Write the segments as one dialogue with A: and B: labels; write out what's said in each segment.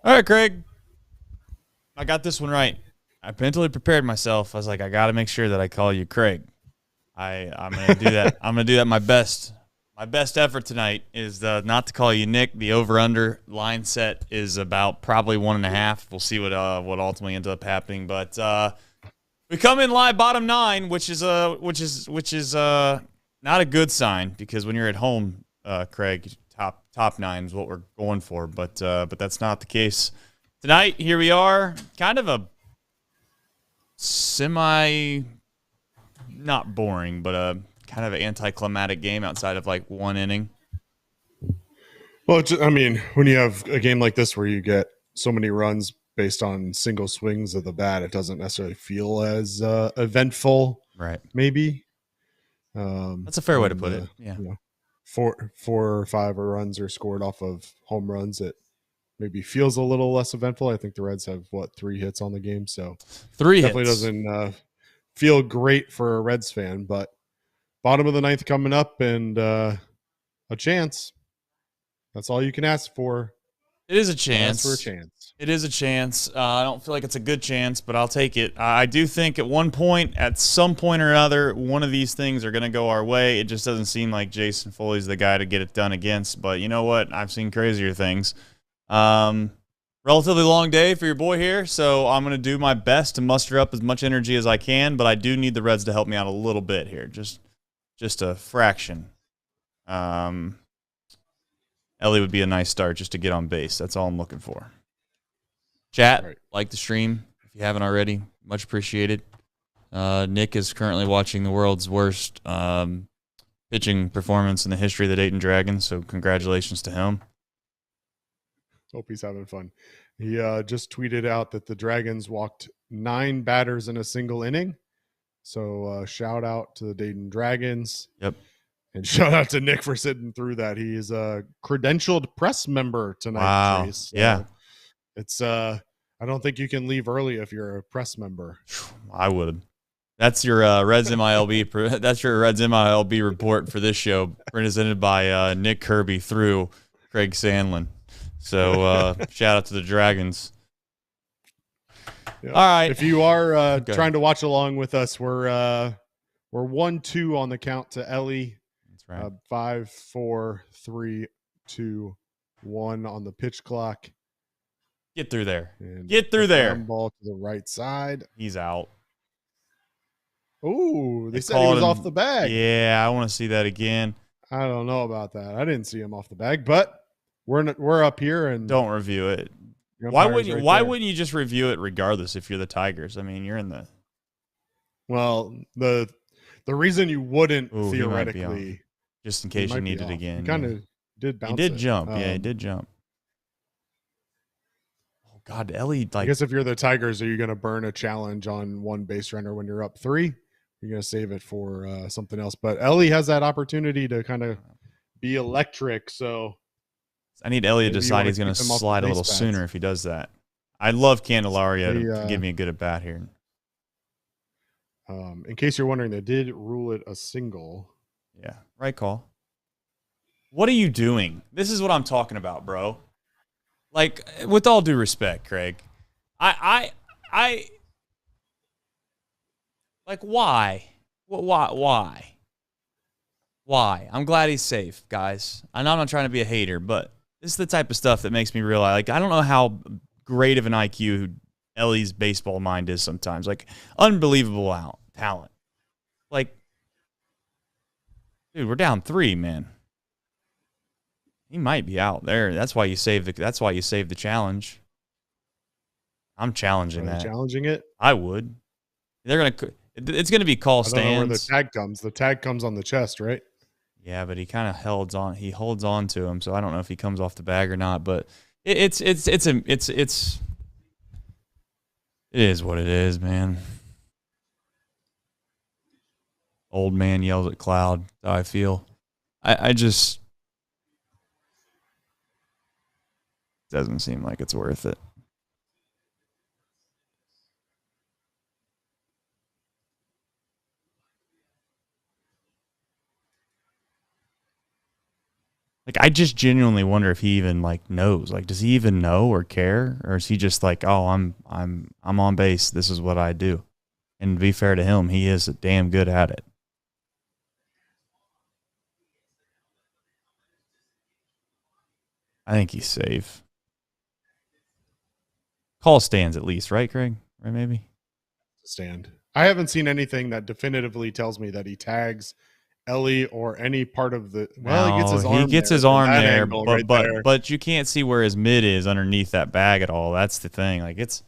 A: All right, Craig. I got this one right. I mentally prepared myself. I was like, I got to make sure that I call you Craig. I'm gonna do that. I'm gonna do that. My best. My best effort tonight is not to call you Nick. The over/under line set is about probably 1.5. We'll see what ultimately ends up happening. But we come in live bottom 9, which is not a good sign because when you're at home, Craig, top 9 is what we're going for. But that's not the case tonight. Here we are, kind of a semi not boring, but a kind of an anticlimactic game outside of like one inning.
B: Well, I mean, when you have a game like this where you get so many runs based on single swings of the bat, it doesn't necessarily feel as eventful.
A: Right.
B: Maybe
A: That's a fair way to put it. Yeah.
B: You know, four or five runs are scored off of home runs. It maybe feels a little less eventful. I think the Reds have 3 hits on the game, so
A: 3
B: definitely
A: hits.
B: doesn't feel great for a Reds fan. But bottom of the ninth coming up, and a chance. That's all you can ask for.
A: It is a chance.
B: Ask for a chance.
A: It is a chance. I don't feel like it's a good chance, but I'll take it. I do think at some point or another, one of these things are going to go our way. It just doesn't seem like Jason Foley's the guy to get it done against. But you know what? I've seen crazier things. Relatively long day for your boy here, so I'm going to do my best to muster up as much energy as I can, but I do need the Reds to help me out a little bit here, just a fraction. Ellie would be a nice start just to get on base. That's all I'm looking for. Chat, right. Like the stream if you haven't already. Much appreciated. Nick is currently watching the world's worst pitching performance in the history of the Dayton Dragons, so congratulations to him.
B: Hope he's having fun. He just tweeted out that the Dragons walked 9 batters in a single inning. So shout out to the Dayton Dragons.
A: Yep.
B: And shout out to Nick for sitting through that. He is a credentialed press member tonight.
A: Wow.
B: Trace. So
A: yeah.
B: It's I don't think you can leave early if you're a press member.
A: I would. That's your Reds MILB. That's your Reds MILB report for this show, presented by Nick Kirby through Craig Sandlin. So shout out to the Dragons.
B: Yep.
A: All right.
B: If you are trying to watch along with us, we're 1-2 on the count to Ellie.
A: That's right.
B: 5, 4, 3, 2, 1 on the pitch clock.
A: Get through there.
B: And
A: Get through there.
B: Ball to the right side.
A: He's out.
B: Oh, they said he was off the bag.
A: Yeah, I want to see that again.
B: I don't know about that. I didn't see him off the bag, but we're up here and
A: don't review it. Why wouldn't you just review it regardless if you're the Tigers? I mean, you're in the.
B: Well, the reason you wouldn't theoretically,
A: just in case you need it again.
B: He kind of did bounce.
A: He did
B: it.
A: jump. Yeah, he did jump. Oh God, Ellie!
B: I guess if you're the Tigers, are you going to burn a challenge on one base runner when you're up 3? You're going to save it for something else. But Ellie has that opportunity to kind of be electric. So
A: I need Ellie to decide he's going to slide a little sooner if he does that. I'd love Candelario to give me a good at bat here.
B: In case you're wondering, they did rule it a single.
A: Yeah, right call. What are you doing? This is what I'm talking about, bro. Like, with all due respect, Craig, I like, why? Why? I'm glad he's safe, guys. I know I'm not trying to be a hater, but this is the type of stuff that makes me realize, like, I don't know how great of an IQ Ellie's baseball mind is sometimes. Like, unbelievable talent. Like, dude, we're down 3, man. He might be out there. That's why you saved the challenge. I'm challenging that.
B: Challenging it?
A: I would. It's gonna be call stands. I don't know where
B: the tag comes. The tag comes on the chest, right?
A: Yeah, but he kind of holds on. He holds on to him, so I don't know if he comes off the bag or not. But it is what it is, man. Old man yells at cloud. That's how I feel. I just doesn't seem like it's worth it. Like, I just genuinely wonder if he even like knows. Like, does he even know or care, or is he just like, oh, I'm on base. This is what I do. And to be fair to him, he is damn good at it. I think he's safe. Call stands at least, right, Craig? Right, maybe.
B: Stand. I haven't seen anything that definitively tells me that he tags Ellie or any part of the. Well, he gets
A: No,
B: his
A: he
B: arm.
A: gets
B: there
A: his
B: from
A: arm
B: that
A: there,
B: angle right there.
A: but you can't see where his mid is underneath that bag at all. That's the thing. Like, it's.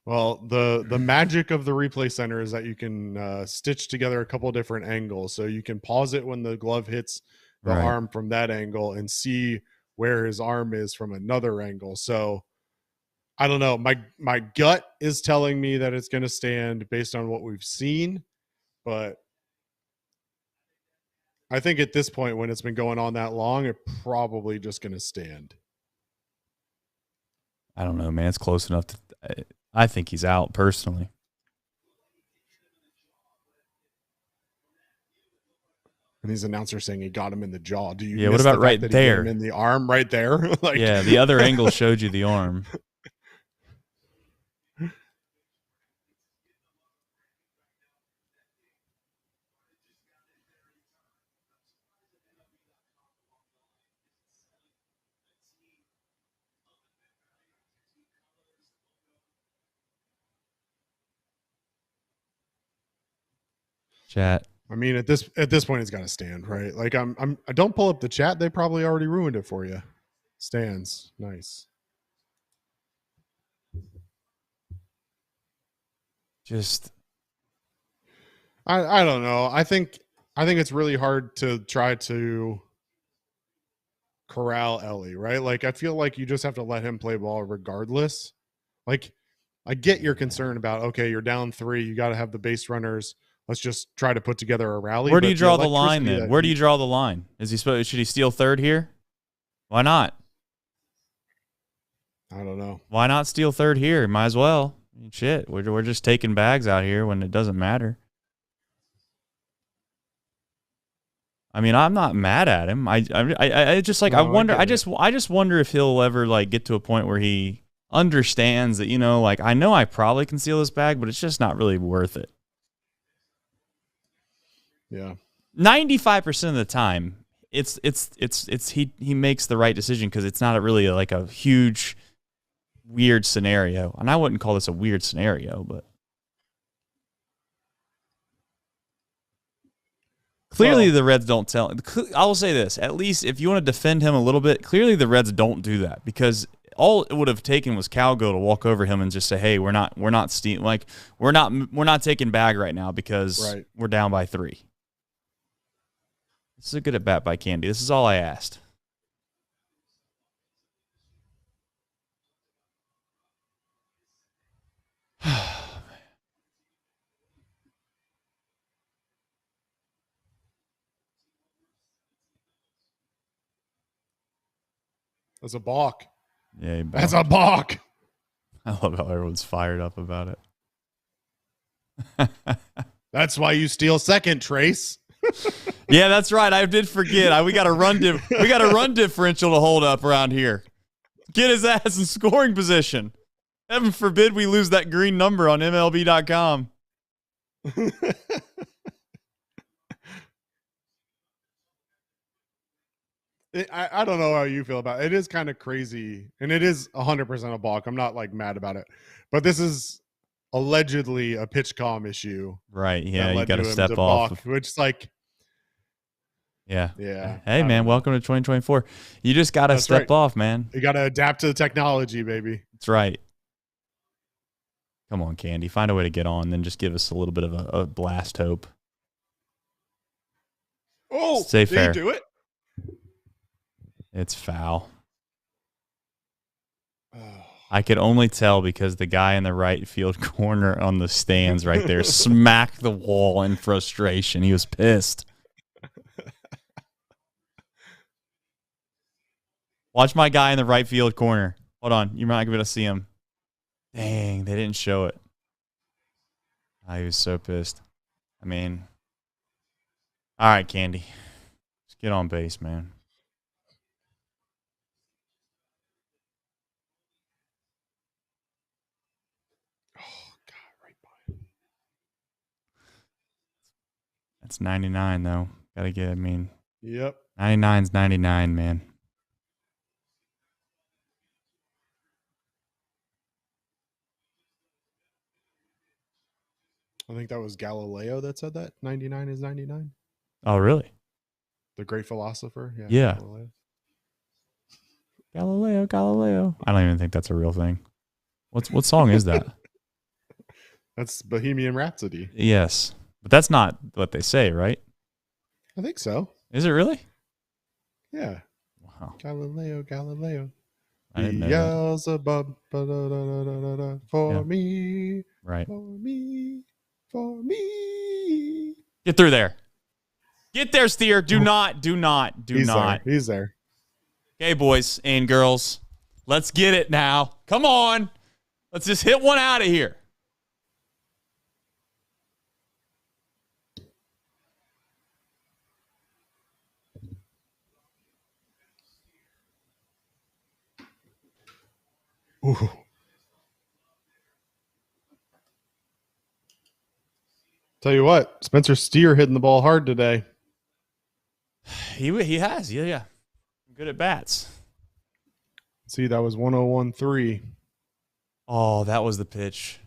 B: Well, the magic of the replay center is that you can stitch together a couple different angles, so you can pause it when the glove hits the
A: Right.
B: arm from that angle and see where his arm is from another angle. So I don't know. My gut is telling me that it's going to stand based on what we've seen, but I think at this point, when it's been going on that long, it's probably just going to stand.
A: I don't know, man. It's close enough to. I think he's out personally.
B: And these announcers saying he got him in the jaw. Do you?
A: Yeah. What about right there?
B: In the arm, right there. Like,
A: yeah, the other angle showed you the arm. Chat.
B: I mean, at this point, it's got to stand, right? Like, I don't pull up the chat. They probably already ruined it for you. Stands, nice.
A: Just.
B: I don't know. I think it's really hard to try to corral Ellie, right? Like, I feel like you just have to let him play ball regardless. Like, I get your concern about, okay, you're down 3, you got to have the base runners. Let's just try to put together a rally.
A: Where do you draw the line then? Where do you draw the line? Is he supposed? Should he steal third here? Why not?
B: I don't know.
A: Why not steal third here? Might as well. Shit, we're just taking bags out here when it doesn't matter. I mean, I'm not mad at him. I just like, no, I wonder. I just wonder if he'll ever like get to a point where he understands that, you know, like, I know I probably can steal this bag, but it's just not really worth it.
B: Yeah.
A: 95% of the time, it's he makes the right decision because it's not really like a huge weird scenario. And I wouldn't call this a weird scenario, but clearly the Reds don't tell. I will say this, at least if you want to defend him a little bit, clearly the Reds don't do that, because all it would have taken was Calgo to walk over him and just say, "Hey, we're not stealing, like we're not taking bag right now because we're down by 3." This is a good at bat by Candy. This is all I asked.
B: That's a balk.
A: Yeah,
B: that's a balk.
A: I love how everyone's fired up about it.
B: That's why you steal second, Trace.
A: Yeah, that's right. I did forget. We got a run differential to hold up around here. Get his ass in scoring position. Heaven forbid we lose that green number on MLB.com.
B: I don't know how you feel about it. It is kind of crazy, and it is 100% a balk. I'm not like mad about it, but this is allegedly a pitch calm issue.
A: Right. Yeah. You got to step off.
B: Balk, which is like,
A: yeah.
B: Yeah.
A: Hey, man, welcome to 2024. You just got to step off, man.
B: You got to adapt to the technology, baby.
A: That's right. Come on, Candy. Find a way to get on, then just give us a little bit of a blast hope.
B: Oh,
A: stay fair.
B: Did he do it?
A: It's foul. I could only tell because the guy in the right field corner on the stands right there smacked the wall in frustration. He was pissed. Watch my guy in the right field corner. Hold on. You're not going to be able to see him. Dang, they didn't show it. He was so pissed. I mean, all right, Candy. Get on base, man.
B: Oh God, right by him.
A: That's 99 though. Gotta get. I mean,
B: Yep.
A: 99's 99, man.
B: I think that was Galileo that said that 99 is 99.
A: Oh, really?
B: The great philosopher.
A: Yeah.
B: Galileo.
A: Galileo. I don't even think that's a real thing. What song is that?
B: That's Bohemian Rhapsody.
A: Yes, but that's not what they say, right?
B: I think so.
A: Is it really?
B: Yeah.
A: Wow.
B: Galileo.
A: I didn't know that.
B: Beelzebub, for
A: Yeah.
B: me,
A: Right.
B: for me.
A: Get through there. Get there, Steer. Do not.
B: He's there. He's there.
A: Okay, boys and girls, let's get it now. Come on. Let's just hit one out of here.
B: Ooh. Tell you what, Spencer Steer hitting the ball hard today.
A: He has. Yeah. Good at bats.
B: See, that was 101.3.
A: Oh, that was the pitch.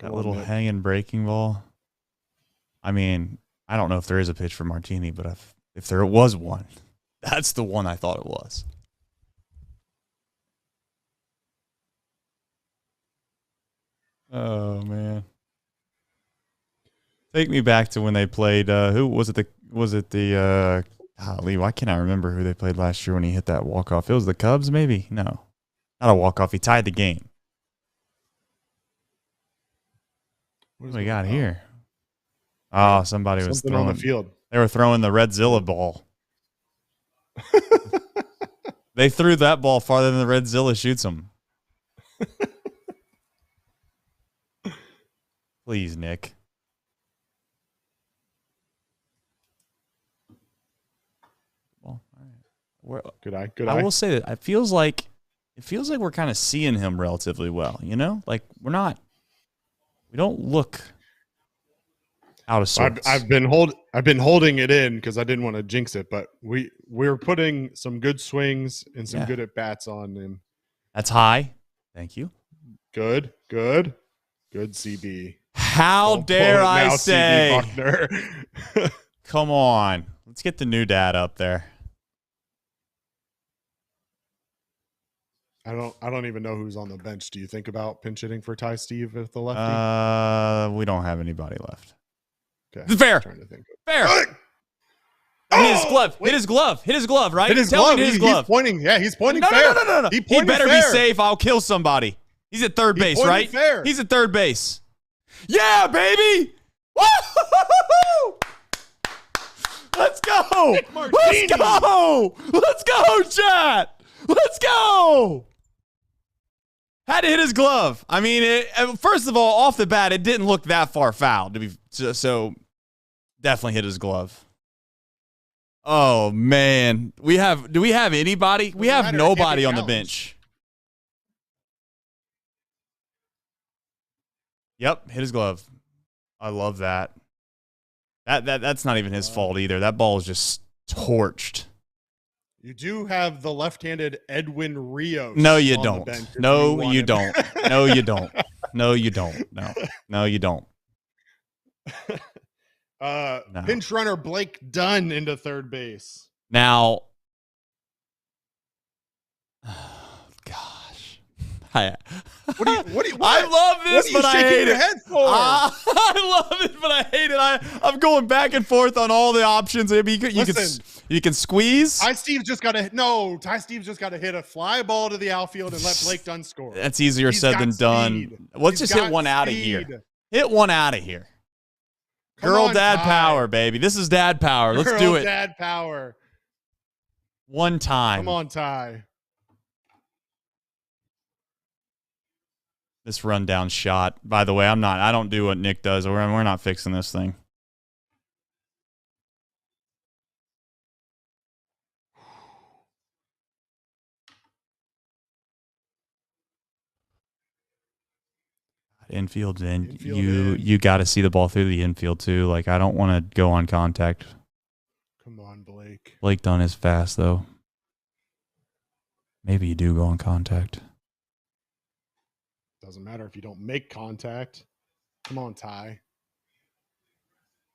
A: That little hanging breaking ball. I mean, I don't know if there is a pitch for Martini, but if there was one, that's the one I thought it was. Oh man. Take me back to when they played who was it golly, why can't I remember who they played last year when he hit that walk-off? It was the Cubs, maybe? No. Not a walk-off. He tied the game. What do we got here? Oh, somebody was throwing
B: on the field.
A: They were throwing the Redzilla ball. They threw that ball farther than the Redzilla shoots them. Please, Nick. Well, all right.
B: Good eye.
A: I will say that it feels like we're kind of seeing him relatively well. You know, like we don't look out of sorts.
B: I've been holding it in because I didn't want to jinx it, but we're putting some good swings and some good at bats on him.
A: That's high. Thank you.
B: Good, CB.
A: How dare I
B: now,
A: say?
B: CB
A: Come on, let's get the new dad up there.
B: I don't even know who's on the bench. Do you think about pinch hitting for Ty Steve with the lefty?
A: We don't have anybody left.
B: Okay.
A: Fair.
B: Trying to think.
A: Fair.
B: Oh,
A: hit his glove.
B: Wait.
A: Hit his glove. Hit his glove, right?
B: Hit his glove. He's pointing. Yeah, he's pointing fair.
A: No. He better be safe. I'll kill somebody. He's at third base, right?
B: Fair.
A: He's at third base. Yeah, baby. Woo! Let's go. Let's go. Let's go, chat. Let's go. Had to hit his glove. I mean, first of all, off the bat, it didn't look that far foul. So definitely hit his glove. Oh, man. Do we have anybody? We have nobody on the bench. Yep, hit his glove. I love that. That's not even his fault either. That ball is just torched.
B: You do have the left-handed Edwin Rios.
A: No, you don't. No, you don't. No, you don't. No, you don't. No, you don't. No.
B: Pinch runner Blake Dunn into third base.
A: Now, gosh, I love this, but I hate it.
B: Head for?
A: I love it, but I hate it. I'm going back and forth on all the options. I mean, you can squeeze.
B: Ty Steve's just got to hit a fly ball to the outfield and let Blake Dunn score.
A: That's easier said than done. Let's just hit one out of here. Hit one out of here. Girl dad power, baby. This is dad power. Let's do it.
B: Dad power.
A: One time.
B: Come on, Ty.
A: This rundown shot. By the way, I don't do what Nick does. We're not fixing this thing. Infield, and
B: Infield
A: you got to see the ball through the infield too. Like, I don't want to go on contact.
B: Come on, Blake.
A: Blake Dunn is fast though. Maybe you do go on contact.
B: Doesn't matter if you don't make contact. Come on, Ty.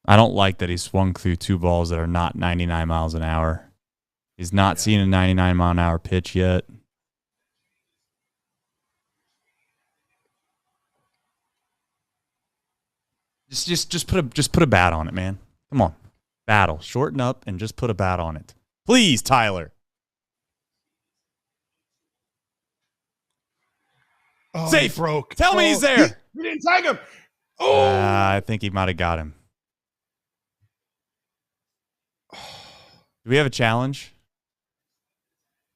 A: I don't like that he swung through 2 balls that are not 99 miles an hour. He's not seen a 99 mile an hour pitch yet. Just put a bat on it, man. Come on. Battle. Shorten up and just put a bat on it. Please, Tyler.
B: Oh,
A: Safe.
B: he broke.
A: Tell me he's there.
B: You didn't tag him. Oh,
A: I think he might have got him. Do we have a challenge?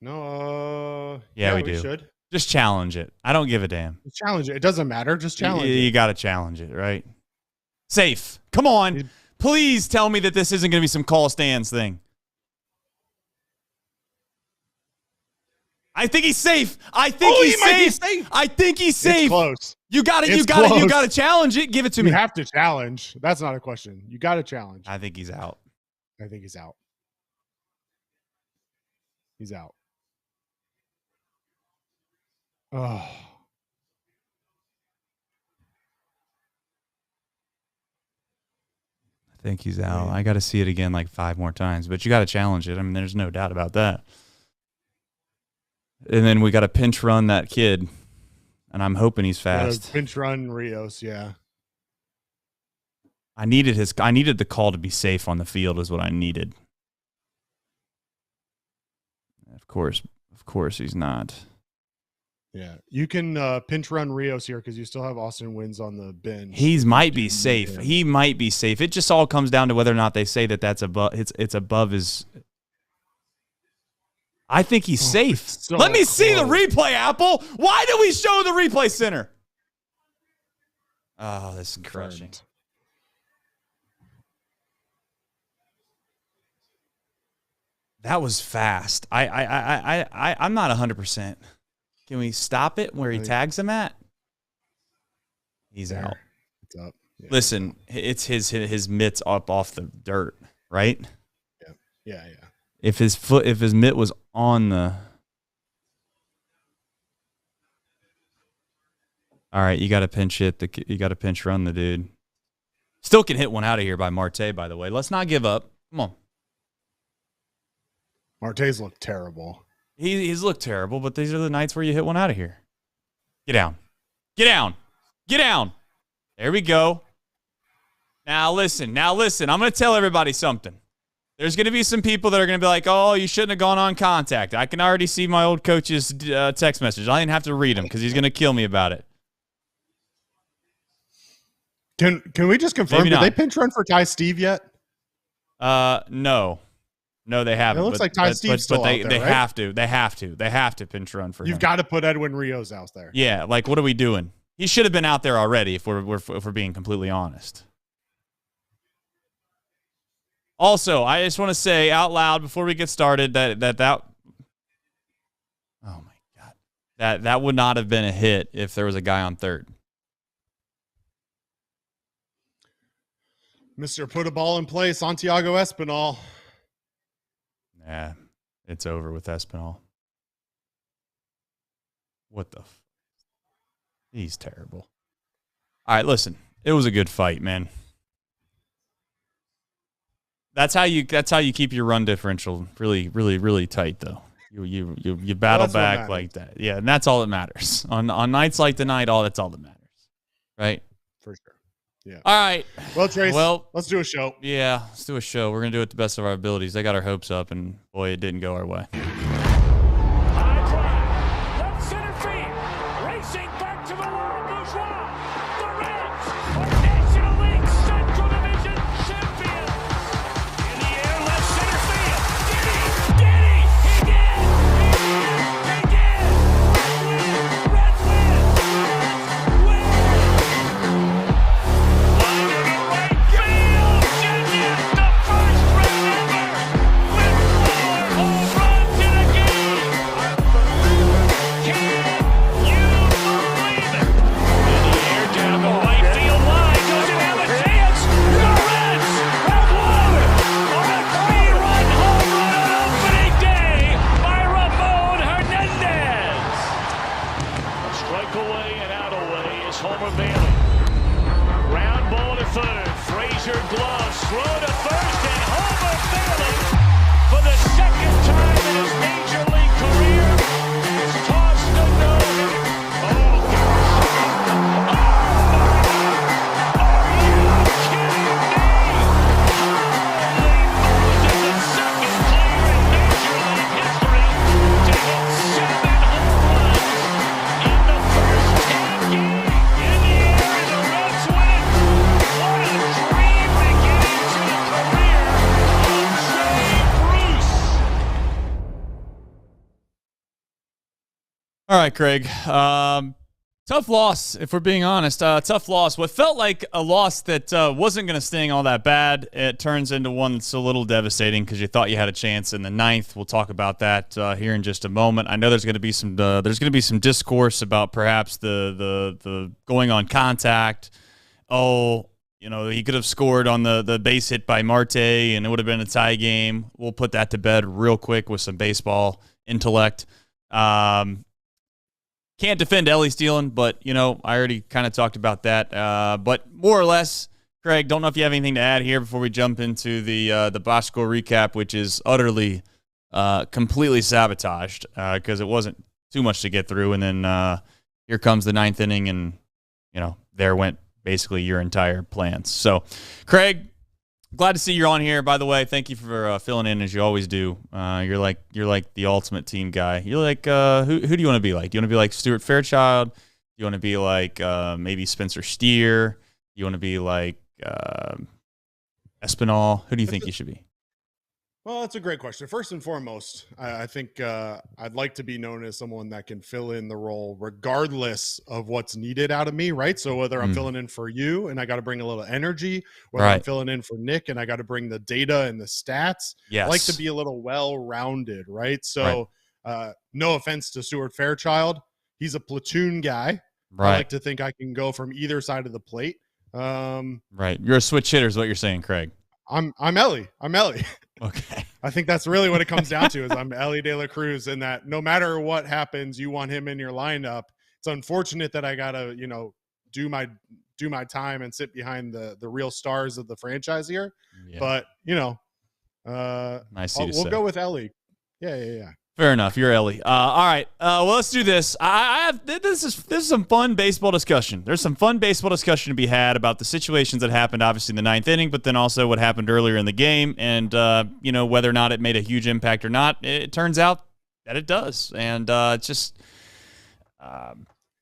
B: No.
A: Yeah, we do.
B: Should.
A: Just challenge it. I don't give a damn.
B: Challenge it. It doesn't matter. Just challenge it.
A: You got to challenge it, right? Safe. Come on. Please tell me that this isn't going to be some call stands thing. I think he's safe. I think he's safe. I think he's safe.
B: It's close.
A: You got to challenge it. Give it to me.
B: You have to challenge. That's not a question. You got to challenge.
A: I think he's out.
B: I think he's out. He's out. Oh.
A: I think he's out. I got to see it again like 5 more times, but you got to challenge it. I mean, there's no doubt about that. And then we got to pinch run that kid, and I'm hoping he's fast.
B: Pinch run Rios, yeah.
A: I needed the call to be safe on the field is what I needed. Of course he's not.
B: Yeah, you can pinch run Rios here because you still have Austin Wins on the bench.
A: He might be safe. He might be safe. It just all comes down to whether or not they say that that's above. It's above his. I think he's safe.
B: So
A: Let me see the replay, Apple. Why do we show the replay center? Oh, this is crushing. That was fast. I'm not 100%. Can we stop it where he tags him at? He's out.
B: It's up. Yeah.
A: Listen, it's his mitts up off the dirt, right?
B: Yeah.
A: If his mitt was on the. All right, you got to pinch hit. You got to pinch run the dude. Still can hit one out of here by Marte, by the way. Let's not give up. Come on.
B: Marte's looked terrible.
A: He's looked terrible, but these are the nights where you hit one out of here. Get down. Get down. Get down. There we go. Now listen. I'm going to tell everybody something. There's going to be some people that are going to be like, oh, you shouldn't have gone on contact. I can already see my old coach's text message. I didn't have to read them because he's going to kill me about it.
B: Can we just confirm, did they pinch run for Ty Steve yet?
A: No. No, they haven't.
B: It looks like Ty Steve's still out there,
A: they
B: right?
A: have to. They have to pinch run for him.
B: You've got to put Edwin Rios out there.
A: Yeah, like what are we doing? He should have been out there already if we're being completely honest. Also, I just want to say out loud before we get started that oh my God. That would not have been a hit if there was a guy on third.
B: Mr. Put a ball in play, Santiago Espinal.
A: Yeah, it's over with Espinal. What the? He's terrible. All right, listen. It was a good fight, man. That's how you keep your run differential really, really, really tight, though. You battle back like that. Yeah, and that's all that matters. On nights like tonight, that's all that matters. Right?
B: For sure. Yeah.
A: All right.
B: Well, Trace, let's do a show.
A: Yeah, let's do a show. We're going to do it to the best of our abilities. They got our hopes up, and boy, it didn't go our way.
C: High drive, left center field, racing back to the world bourgeois. The Reds are National League Central Division champions. In the air, left center field. Did he? He did! He did! Reds win! Line to the right field. Genius, the first Red ever with 4 home runs in a game.
A: All right, Craig. Tough loss, if we're being honest. Tough loss. What felt like a loss that wasn't going to sting all that bad, it turns into one that's a little devastating because you thought you had a chance in the ninth. We'll talk about that here in just a moment. I know there's going to be some discourse about perhaps the going on contact. Oh, he could have scored on the base hit by Marte, and it would have been a tie game. We'll put that to bed real quick with some baseball intellect. Can't defend Ellie stealing, but, I already kind of talked about that. But more or less, Craig, don't know if you have anything to add here before we jump into the box score recap, which is utterly, completely sabotaged because it wasn't too much to get through. And then here comes the ninth inning, and, there went basically your entire plans. So, Craig, glad to see you're on here. By the way, thank you for filling in as you always do. You're like the ultimate team guy. You're like who do you want to be like? Do you want to be like Stuart Fairchild? Do you want to be like maybe Spencer Steer? Do you want to be like Espinal? Who do you think you should be?
B: Well, that's a great question. First and foremost, I think I'd like to be known as someone that can fill in the role regardless of what's needed out of me, right? So whether I'm filling in for you and I got to bring a little energy, whether I'm filling in for Nick and I got to bring the data and the stats, I like to be a little well-rounded, right? So no offense to Stuart Fairchild. He's a platoon guy. I like to think I can go from either side of the plate.
A: You're a switch hitter is what you're saying, Craig.
B: I'm Ellie.
A: Okay.
B: I think that's really what it comes down to is I'm Ellie De La Cruz, and that no matter what happens, you want him in your lineup. It's unfortunate that I gotta, do my time and sit behind the real stars of the franchise here. Yeah. But
A: nice
B: we'll go with Ellie. Yeah.
A: Fair enough. You're Ellie. All right. Well, let's do this. This is some fun baseball discussion. There's some fun baseball discussion to be had about the situations that happened, obviously in the ninth inning, but then also what happened earlier in the game, and whether or not it made a huge impact or not. It turns out that it does, and it's just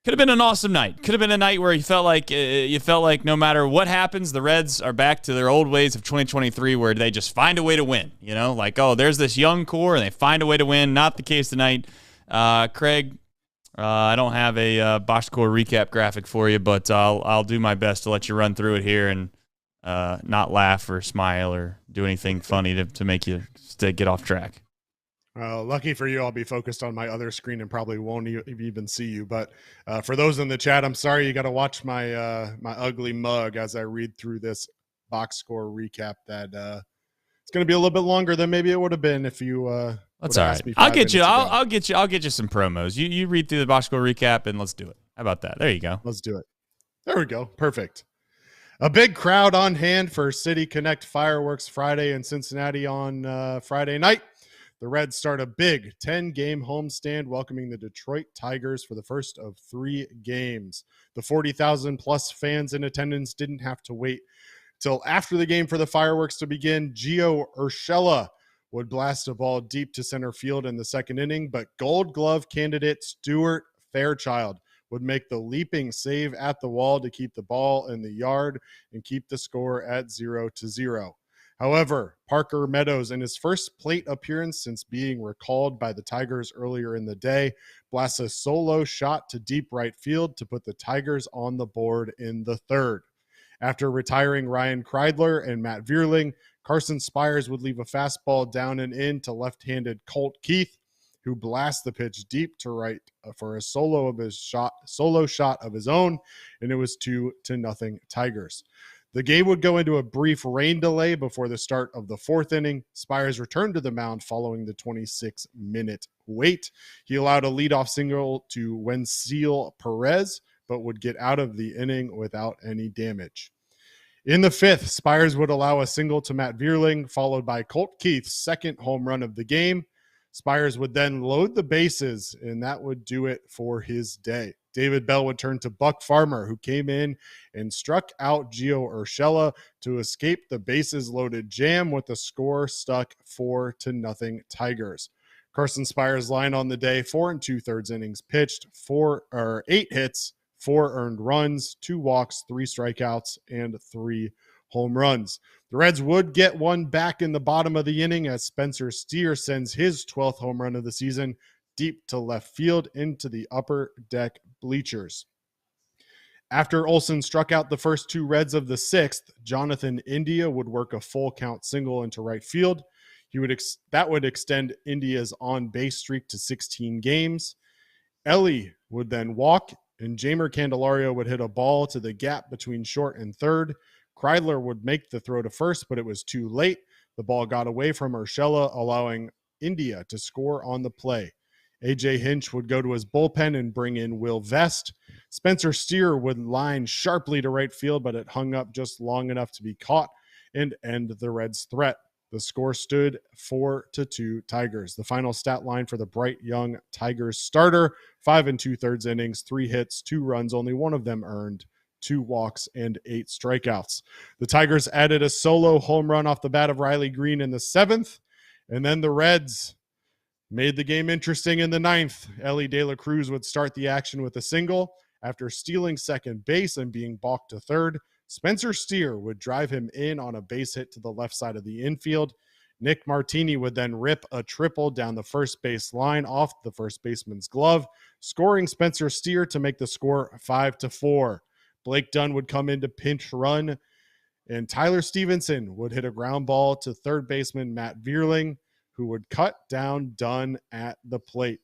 A: could have been an awesome night. Could have been a night where you felt like no matter what happens, the Reds are back to their old ways of 2023, where they just find a way to win. There's this young core and they find a way to win. Not the case tonight. Craig, I don't have a box score recap graphic for you, but I'll do my best to let you run through it here and not laugh or smile or do anything funny to make you get off track.
B: Lucky for you, I'll be focused on my other screen and probably won't even see you. But for those in the chat, I'm sorry you got to watch my my ugly mug as I read through this box score recap. That it's going to be a little bit longer than maybe it would have been if you.
A: That's all right. I'll get you. I'll get you some promos. You read through the box score recap and let's do it. How about that? There you go.
B: Let's do it. There we go. Perfect. A big crowd on hand for City Connect fireworks Friday in Cincinnati on Friday night. The Reds start a big 10-game homestand welcoming the Detroit Tigers for the first of 3 games. The 40,000-plus fans in attendance didn't have to wait till after the game for the fireworks to begin. Gio Urshela would blast a ball deep to center field in the second inning, but Gold Glove candidate Stuart Fairchild would make the leaping save at the wall to keep the ball in the yard and keep the score at 0-0. However, Parker Meadows, in his first plate appearance since being recalled by the Tigers earlier in the day, blasts a solo shot to deep right field to put the Tigers on the board in the third. After retiring Ryan Kreidler and Matt Vierling, Carson Spiers would leave a fastball down and in to left-handed Colt Keith, who blasts the pitch deep to right for a solo shot of his own, and it was 2-0 Tigers. The game would go into a brief rain delay before the start of the fourth inning. Spiers returned to the mound following the 26-minute wait. He allowed a leadoff single to Wenzel Perez, but would get out of the inning without any damage. In the fifth, Spiers would allow a single to Matt Vierling, followed by Colt Keith's second home run of the game. Spiers would then load the bases, and that would do it for his day. David Bell would turn to Buck Farmer, who came in and struck out Gio Urshela to escape the bases-loaded jam with the score stuck 4-0 Tigers. Carson Spiers' line on the day, 4 2/3 innings pitched, 8 hits, 4 earned runs, 2 walks, 3 strikeouts, and 3 home runs. The Reds would get one back in the bottom of the inning as Spencer Steer sends his 12th home run of the season deep to left field into the upper deck bleachers. After Olson struck out the first two Reds of the sixth, Jonathan India would work a full count single into right field. That would extend India's on-base streak to 16 games. Ellie would then walk, and Jeimer Candelario would hit a ball to the gap between short and third. Kreidler would make the throw to first, but it was too late. The ball got away from Urshela, allowing India to score on the play. A.J. Hinch would go to his bullpen and bring in Will Vest. Spencer Steer would line sharply to right field, but it hung up just long enough to be caught and end the Reds' threat. The score stood 4-2 Tigers. The final stat line for the bright young Tigers starter: 5 2/3 innings, 3 hits, 2 runs, only one of them earned, 2 walks, and 8 strikeouts. The Tigers added a solo home run off the bat of Riley Green in the 7th, and then the Reds made the game interesting in the 9th. Ellie De La Cruz would start the action with a single. After stealing second base and being balked to third, Spencer Steer would drive him in on a base hit to the left side of the infield. Nick Martini would then rip a triple down the first base line off the first baseman's glove, scoring Spencer Steer to make the score 5-4. Blake Dunn would come in to pinch run, and Tyler Stevenson would hit a ground ball to third baseman Matt Vierling, who would cut down Dunn at the plate.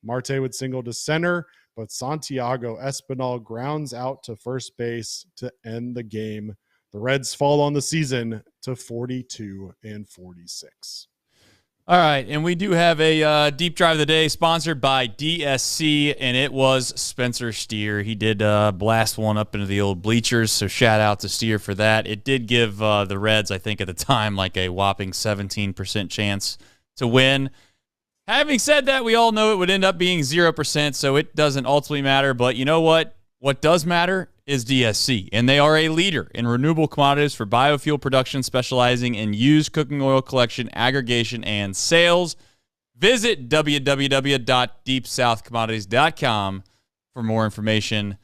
B: Marte would single to center, but Santiago Espinal grounds out to first base to end the game. The Reds fall on the season to 42-46.
A: All right, and we do have a deep drive of the day sponsored by DSC, and it was Spencer Steer. He did blast one up into the old bleachers, so shout out to Steer for that. It did give the Reds, I think at the time, like a whopping 17% chance to win. Having said that, we all know it would end up being 0%, so it doesn't ultimately matter. But you know what? What does matter is DSC, and they are a leader in renewable commodities for biofuel production, specializing in used cooking oil collection, aggregation, and sales. Visit www.deepsouthcommodities.com for more information.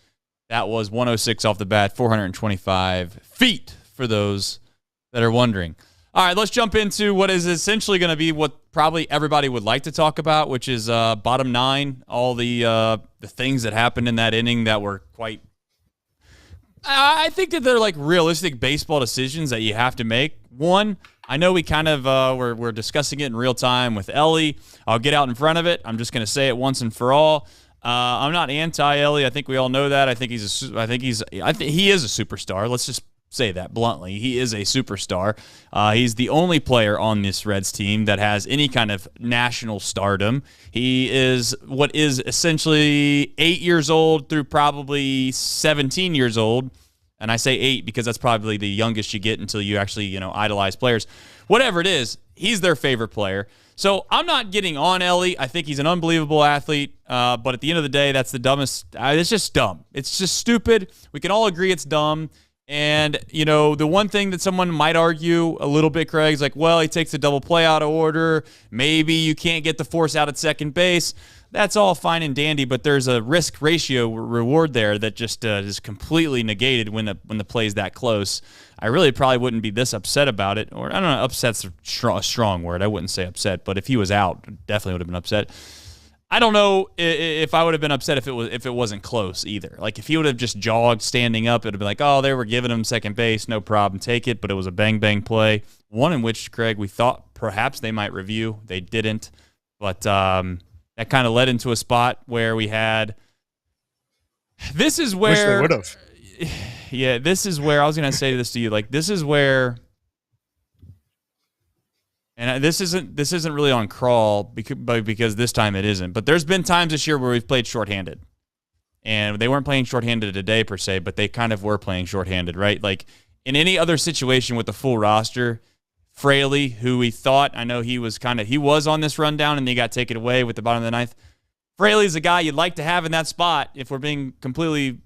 A: That was 106 off the bat, 425 feet for those that are wondering. All right, let's jump into what is essentially going to be what probably everybody would like to talk about, which is bottom 9, all the things that happened in that inning that were quite – I think that they're like realistic baseball decisions that you have to make. One, I know we kind of we're discussing it in real time with Ellie. I'll get out in front of it. I'm just going to say it once and for all. I'm not anti-Ellie. I think we all know that. I think he is a superstar. Let's just say that bluntly. He is a superstar. He's the only player on this Reds team that has any kind of national stardom. He is what is essentially 8 years old through probably 17 years old. And I say 8 because that's probably the youngest you get until you actually, idolize players. Whatever it is, he's their favorite player. So I'm not getting on Ellie. I think he's an unbelievable athlete. But at the end of the day, that's the dumbest. It's just dumb. It's just stupid. We can all agree it's dumb. And, the one thing that someone might argue a little bit, Craig, is like, well, he takes a double play out of order. Maybe you can't get the force out at second base. That's all fine and dandy, but there's a risk ratio reward there that just is completely negated when the play's that close. I really probably wouldn't be this upset about it. Or, I don't know, upset's a strong word. I wouldn't say upset, but if he was out, definitely would have been upset. I don't know if I would have been upset if it wasn't close either. Like if he would have just jogged standing up, it would have been like, oh, they were giving him second base, no problem, take it. But it was a bang play, one in which, Craig, we thought perhaps they might review. They didn't, but that kind of led into a spot where we had. This is where
B: wish they would have.
A: Yeah, this is where I was going to say this to you. Like this is where. And this isn't really on crawl because this time it isn't. But there's been times this year where we've played shorthanded. And they weren't playing shorthanded today per se, but they kind of were playing shorthanded, right? Like in any other situation with the full roster, Fraley, who we thought, I know he was on this rundown and he got taken away with the bottom of the ninth. Fraley's a guy you'd like to have in that spot if we're being completely,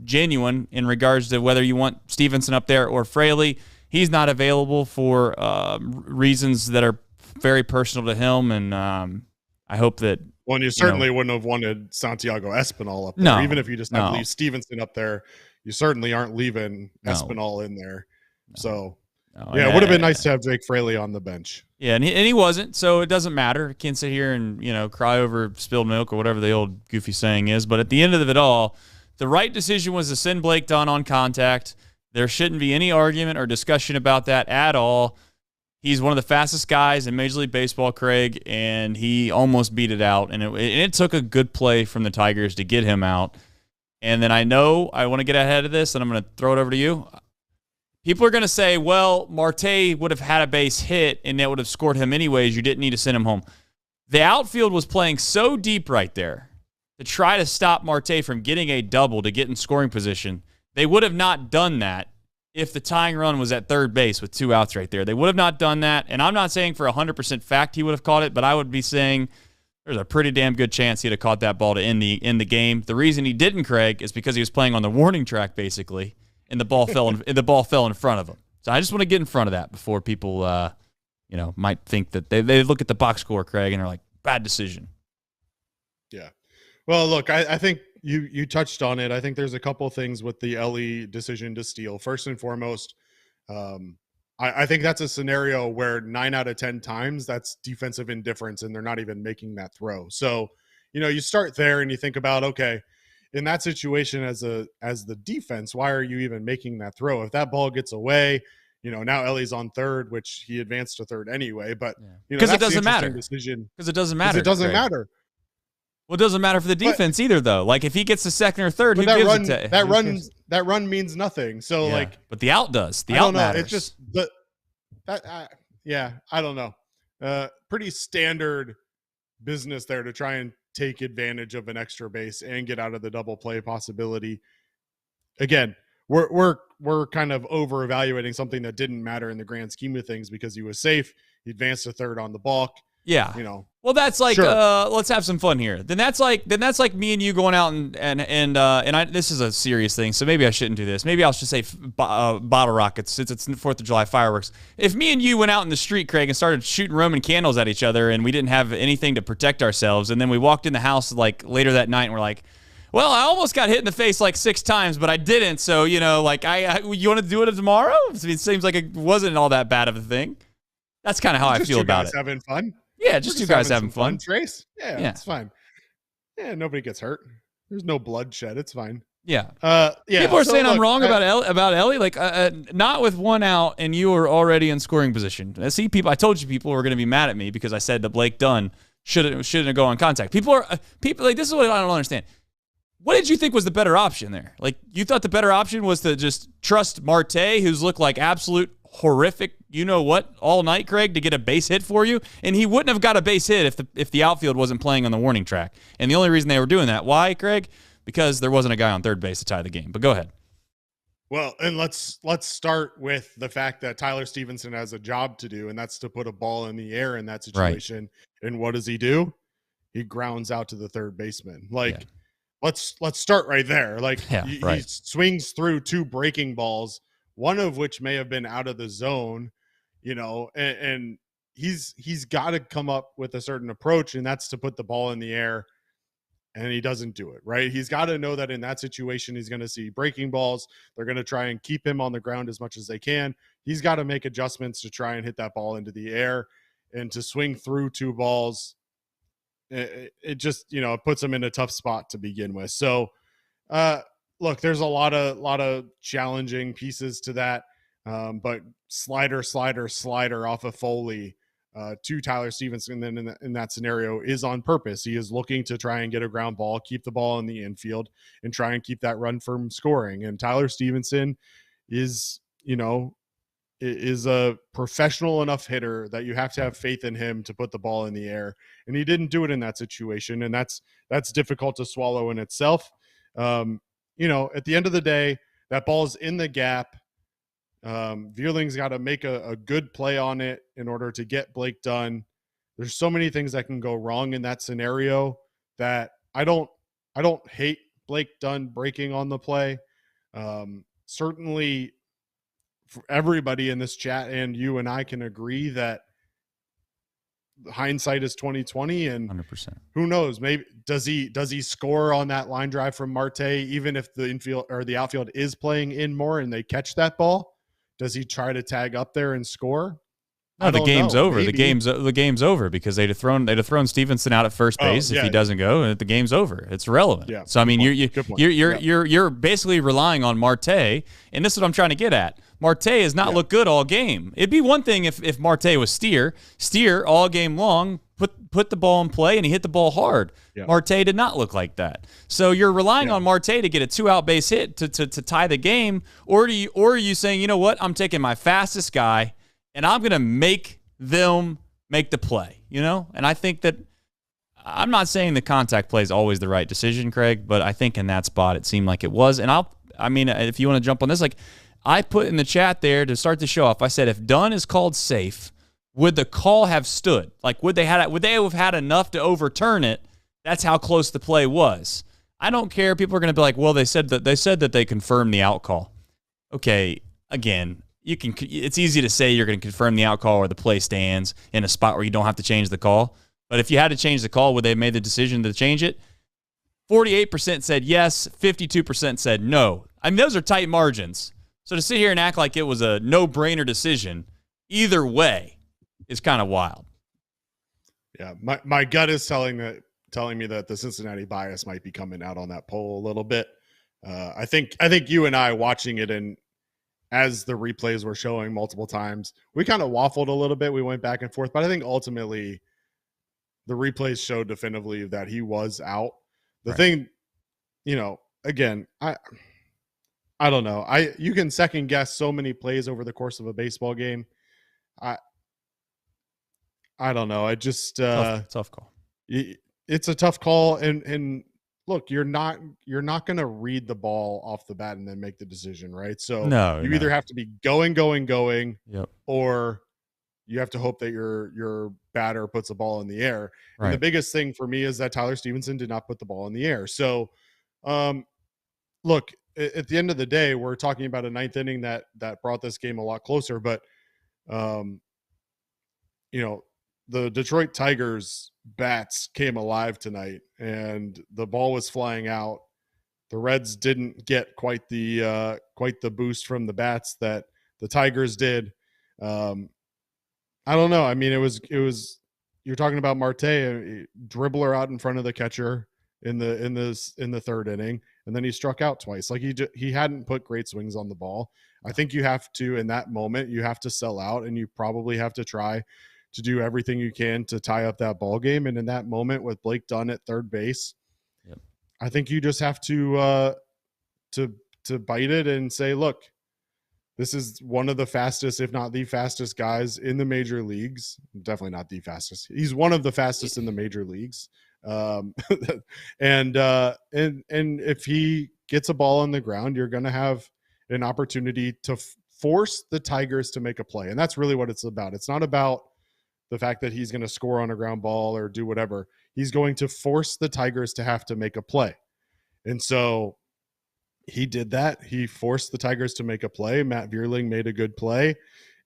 A: genuine in regards to whether you want Stevenson up there or Fraley. He's not available for reasons that are very personal to him, and I hope that.
B: Well, and you certainly wouldn't have wanted Santiago Espinal up there.
A: No,
B: even if you just have to leave Stevenson up there, you certainly aren't leaving Espinal in there.
A: No.
B: So Yeah, it would have been nice to have Jake Fraley on the bench.
A: Yeah, and he wasn't, so it doesn't matter. Can't sit here and, cry over spilled milk or whatever the old goofy saying is. But at the end of it all, the right decision was to send Blake Dunn on contact. There shouldn't be any argument or discussion about that at all. He's one of the fastest guys in Major League Baseball, Craig, and he almost beat it out. And it took a good play from the Tigers to get him out. And then I know I want to get ahead of this, and I'm going to throw it over to you. People are going to say, well, Marte would have had a base hit, and that would have scored him anyways. You didn't need to send him home. The outfield was playing so deep right there to try to stop Marte from getting a double to get in scoring position. They would have not done that if the tying run was at third base with 2 outs right there. They would have not done that, and I'm not saying for 100% fact he would have caught it, but I would be saying there's a pretty damn good chance he'd have caught that ball to end the game. The reason he didn't, Craig, is because he was playing on the warning track, basically, and the ball fell in front of him. So I just want to get in front of that before people, might think that they look at the box score, Craig, and they're like, bad decision.
B: Yeah. Well, look, I think you touched on it. I think there's a couple things with the Ellie decision to steal. First and foremost, I think that's a scenario where 9 out of 10 times that's defensive indifference and they're not even making that throw. So, you start there and you think about, okay, in that situation as the defense, why are you even making that throw? If that ball gets away, now Ellie's on third, which he advanced to third anyway, but
A: because it doesn't matter. Because it doesn't matter.
B: It doesn't matter.
A: Well, it doesn't matter for the defense either, though. Like if he gets to second or third,
B: that run means nothing. So
A: but the out does. The out matters.
B: It's just I don't know. Pretty standard business there to try and take advantage of an extra base and get out of the double play possibility. Again, we're kind of over evaluating something that didn't matter in the grand scheme of things because he was safe. He advanced to third on the balk.
A: Yeah. Well, that's like, sure. Let's have some fun here. Then that's like me and you going out and this is a serious thing, so maybe I shouldn't do this. Maybe I'll just say bottle rockets since it's 4th of July fireworks. If me and you went out in the street, Craig, and started shooting Roman candles at each other and we didn't have anything to protect ourselves, and then we walked in the house like later that night and we're like, well, I almost got hit in the face like 6 times, but I didn't. So, you want to do it tomorrow? It seems like it wasn't all that bad of a thing. That's kind of how I feel about it.
B: Having fun.
A: Yeah, just 2 guys having fun.
B: Trace. Yeah, it's fine. Yeah, nobody gets hurt. There's no bloodshed. It's fine.
A: Yeah.
B: Yeah.
A: People are saying I'm wrong about Ellie. Like, not with 1 out, and you were already in scoring position. I told you people were going to be mad at me because I said that Blake Dunn shouldn't go on contact. People like, this is what I don't understand. What did you think was the better option there? Like, you thought the better option was to just trust Marte, who's looked like absolute horrific, all night, Craig, to get a base hit for you, and he wouldn't have got a base hit if the outfield wasn't playing on the warning track. And the only reason they were doing that, why, Craig? Because there wasn't a guy on third base to tie the game. But go ahead.
B: Well, and let's start with the fact that Tyler Stevenson has a job to do, and that's to put a ball in the air in that situation. Right. And what does he do? He grounds out to the third baseman. Let's start right there. He swings through 2 breaking balls, one of which may have been out of the zone, and he's got to come up with a certain approach, and that's to put the ball in the air, and he doesn't do it, right? He's got to know that in that situation, he's going to see breaking balls. They're going to try and keep him on the ground as much as they can. He's got to make adjustments to try and hit that ball into the air, and to swing through 2 balls. It just, it puts him in a tough spot to begin with. So, look, there's a lot of challenging pieces to that. But slider off of Foley to Tyler Stevenson then in that scenario is on purpose. He is looking to try and get a ground ball, keep the ball in the infield, and try and keep that run from scoring. And Tyler Stevenson is a professional enough hitter that you have to have faith in him to put the ball in the air. And he didn't do it in that situation. And that's difficult to swallow in itself. At the end of the day, that ball's in the gap. Vierling's got to make a good play on it in order to get Blake Dunn. There's so many things that can go wrong in that scenario that I don't hate Blake Dunn breaking on the play. Certainly for everybody in this chat and you and I can agree that hindsight is 2020, and
A: 100%.
B: Who knows? Maybe does he score on that line drive from Marte, even if the infield or the outfield is playing in more and they catch that ball? Does he try to tag up there and score?
A: No, the game's over.
B: Maybe.
A: The game's over because they'd have thrown Stevenson out at first base if he doesn't go, and the game's over. It's irrelevant.
B: Yeah,
A: so I mean, you're basically relying on Marte, and this is what I'm trying to get at. Marte has not looked good all game. It'd be one thing if Marte was steer all game long, put the ball in play, and he hit the ball hard. Yeah. Marte did not look like that. So you're relying on Marte to get a 2-out base hit to tie the game, or are you saying, you know what, I'm taking my fastest guy and I'm going to make them make the play, you know? And I think that I'm not saying the contact play is always the right decision, Craig, but I think in that spot it seemed like it was. And I mean, if you want to jump on this, like I put in the chat there to start the show off, I said if Dunn is called safe, would the call have stood? Like would they have had enough to overturn it? That's how close the play was. I don't care. People are going to be like, well, they said that they confirmed the out call. Okay, again, it's easy to say you're going to confirm the out call or the play stands in a spot where you don't have to change the call. But if you had to change the call, would they have made the decision to change it? 48% said yes, 52% said no. I mean, those are tight margins. So to sit here and act like it was a no-brainer decision, either way, is kind of wild.
B: Yeah, my gut is telling me that the Cincinnati bias might be coming out on that poll a little bit. I think you and I watching it, and as the replays were showing multiple times, we kind of waffled a little bit. We went back and forth, but I think ultimately the replays showed definitively that he was out. The thing, you know, again, I don't know. You can second guess so many plays over the course of a baseball game. I don't know. I just
A: tough call.
B: It's a tough call, and look, you're not going to read the ball off the bat and then make the decision, right? So you either have to be going,
A: yep, or
B: you have to hope that your batter puts the ball in the air.
A: Right.
B: And the biggest thing for me is that Tyler Stevenson did not put the ball in the air. So, look, at the end of the day, we're talking about a ninth inning that brought this game a lot closer, but you know, the Detroit Tigers bats came alive tonight and the ball was flying out. The Reds didn't get quite the boost from the bats that the Tigers did. I don't know. I mean, it was you're talking about Marte, a dribbler out in front of the catcher in the third inning, and then he struck out twice. Like he hadn't put great swings on the ball. I think you have to, in that moment, you have to sell out, and you probably have to try to do everything you can to tie up that ball game. And in that moment with Blake Dunn at third base,
A: yep,
B: I think you just have to bite it and say, look, this is one of the fastest, if not the fastest guys in the major leagues. Definitely not the fastest. He's one of the fastest in the major leagues. And if he gets a ball on the ground, you're going to have an opportunity to force the Tigers to make a play. And that's really what it's about. It's not about the fact that he's going to score on a ground ball or do whatever. He's going to force the Tigers to have to make a play. And so he did that. He forced the Tigers to make a play. Matt Vierling made a good play,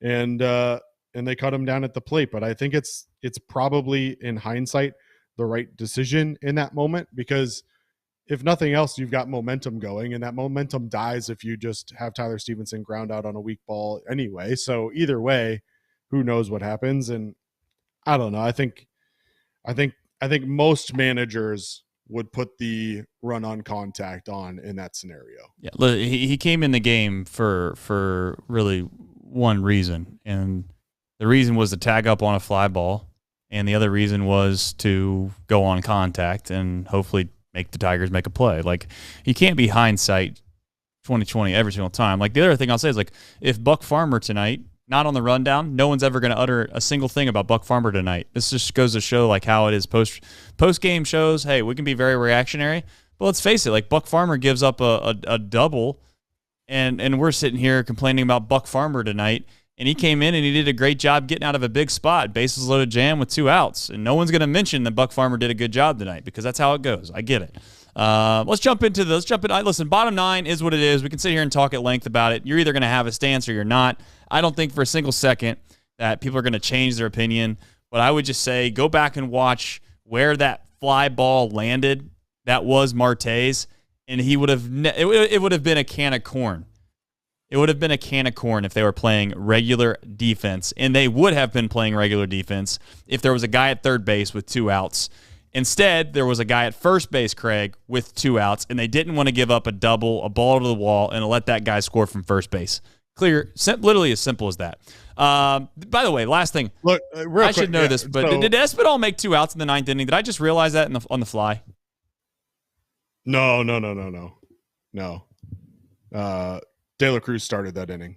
B: and they cut him down at the plate. But I think it's probably, in hindsight, the right decision in that moment, because if nothing else, you've got momentum going, and that momentum dies if you just have Tyler Stevenson ground out on a weak ball anyway. So either way, who knows what happens? And I don't know. I think most managers would put the run on contact on in that scenario.
A: Yeah, he came in the game for really one reason, and the reason was to tag up on a fly ball, and the other reason was to go on contact and hopefully make the Tigers make a play. Like, you can't be hindsight 2020 every single time. Like, the other thing I'll say is, like, if Buck Farmer tonight, not on the rundown, no one's ever going to utter a single thing about Buck Farmer tonight. This just goes to show, like, how it is post-game shows. Hey, we can be very reactionary, but let's face it, like, Buck Farmer gives up a double, and we're sitting here complaining about Buck Farmer tonight, and he came in and he did a great job getting out of a big spot, bases loaded jam with 2 outs, and no one's going to mention that Buck Farmer did a good job tonight, because that's how it goes. I get it. Let's jump into this. Listen, bottom 9 is what it is. We can sit here and talk at length about it. You're either going to have a stance or you're not. I don't think for a single second that people are going to change their opinion, but I would just say go back and watch where that fly ball landed. That was Marte's, and he would have it would have been a can of corn. It would have been a can of corn if they were playing regular defense, and they would have been playing regular defense if there was a guy at third base with 2 outs. Instead, there was a guy at first base, Craig, with 2 outs, and they didn't want to give up a double, a ball to the wall, and let that guy score from first base. Clear, literally as simple as that. By the way, last thing.
B: Look,
A: I should know this, but did Espinal make 2 outs in the 9th inning? Did I just realize that on the fly?
B: No. De La Cruz started that inning.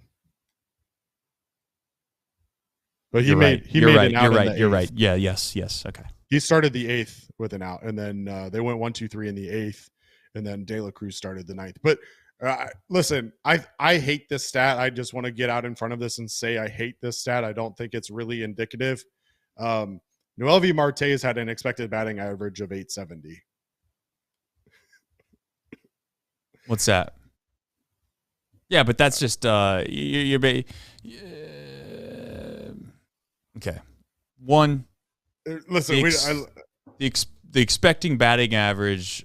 B: But he made an out.
A: You're right. Yeah, yes. Okay.
B: He started the 8th with an out, and then they went 1-2-3 in the 8th, and then De La Cruz started the 9th. But listen, I hate this stat. I just want to get out in front of this and say I hate this stat. I don't think it's really indicative. Noelvi Martes had an expected batting average of 870.
A: What's that? Yeah, but that's just okay. One.
B: Listen,
A: the expecting batting average.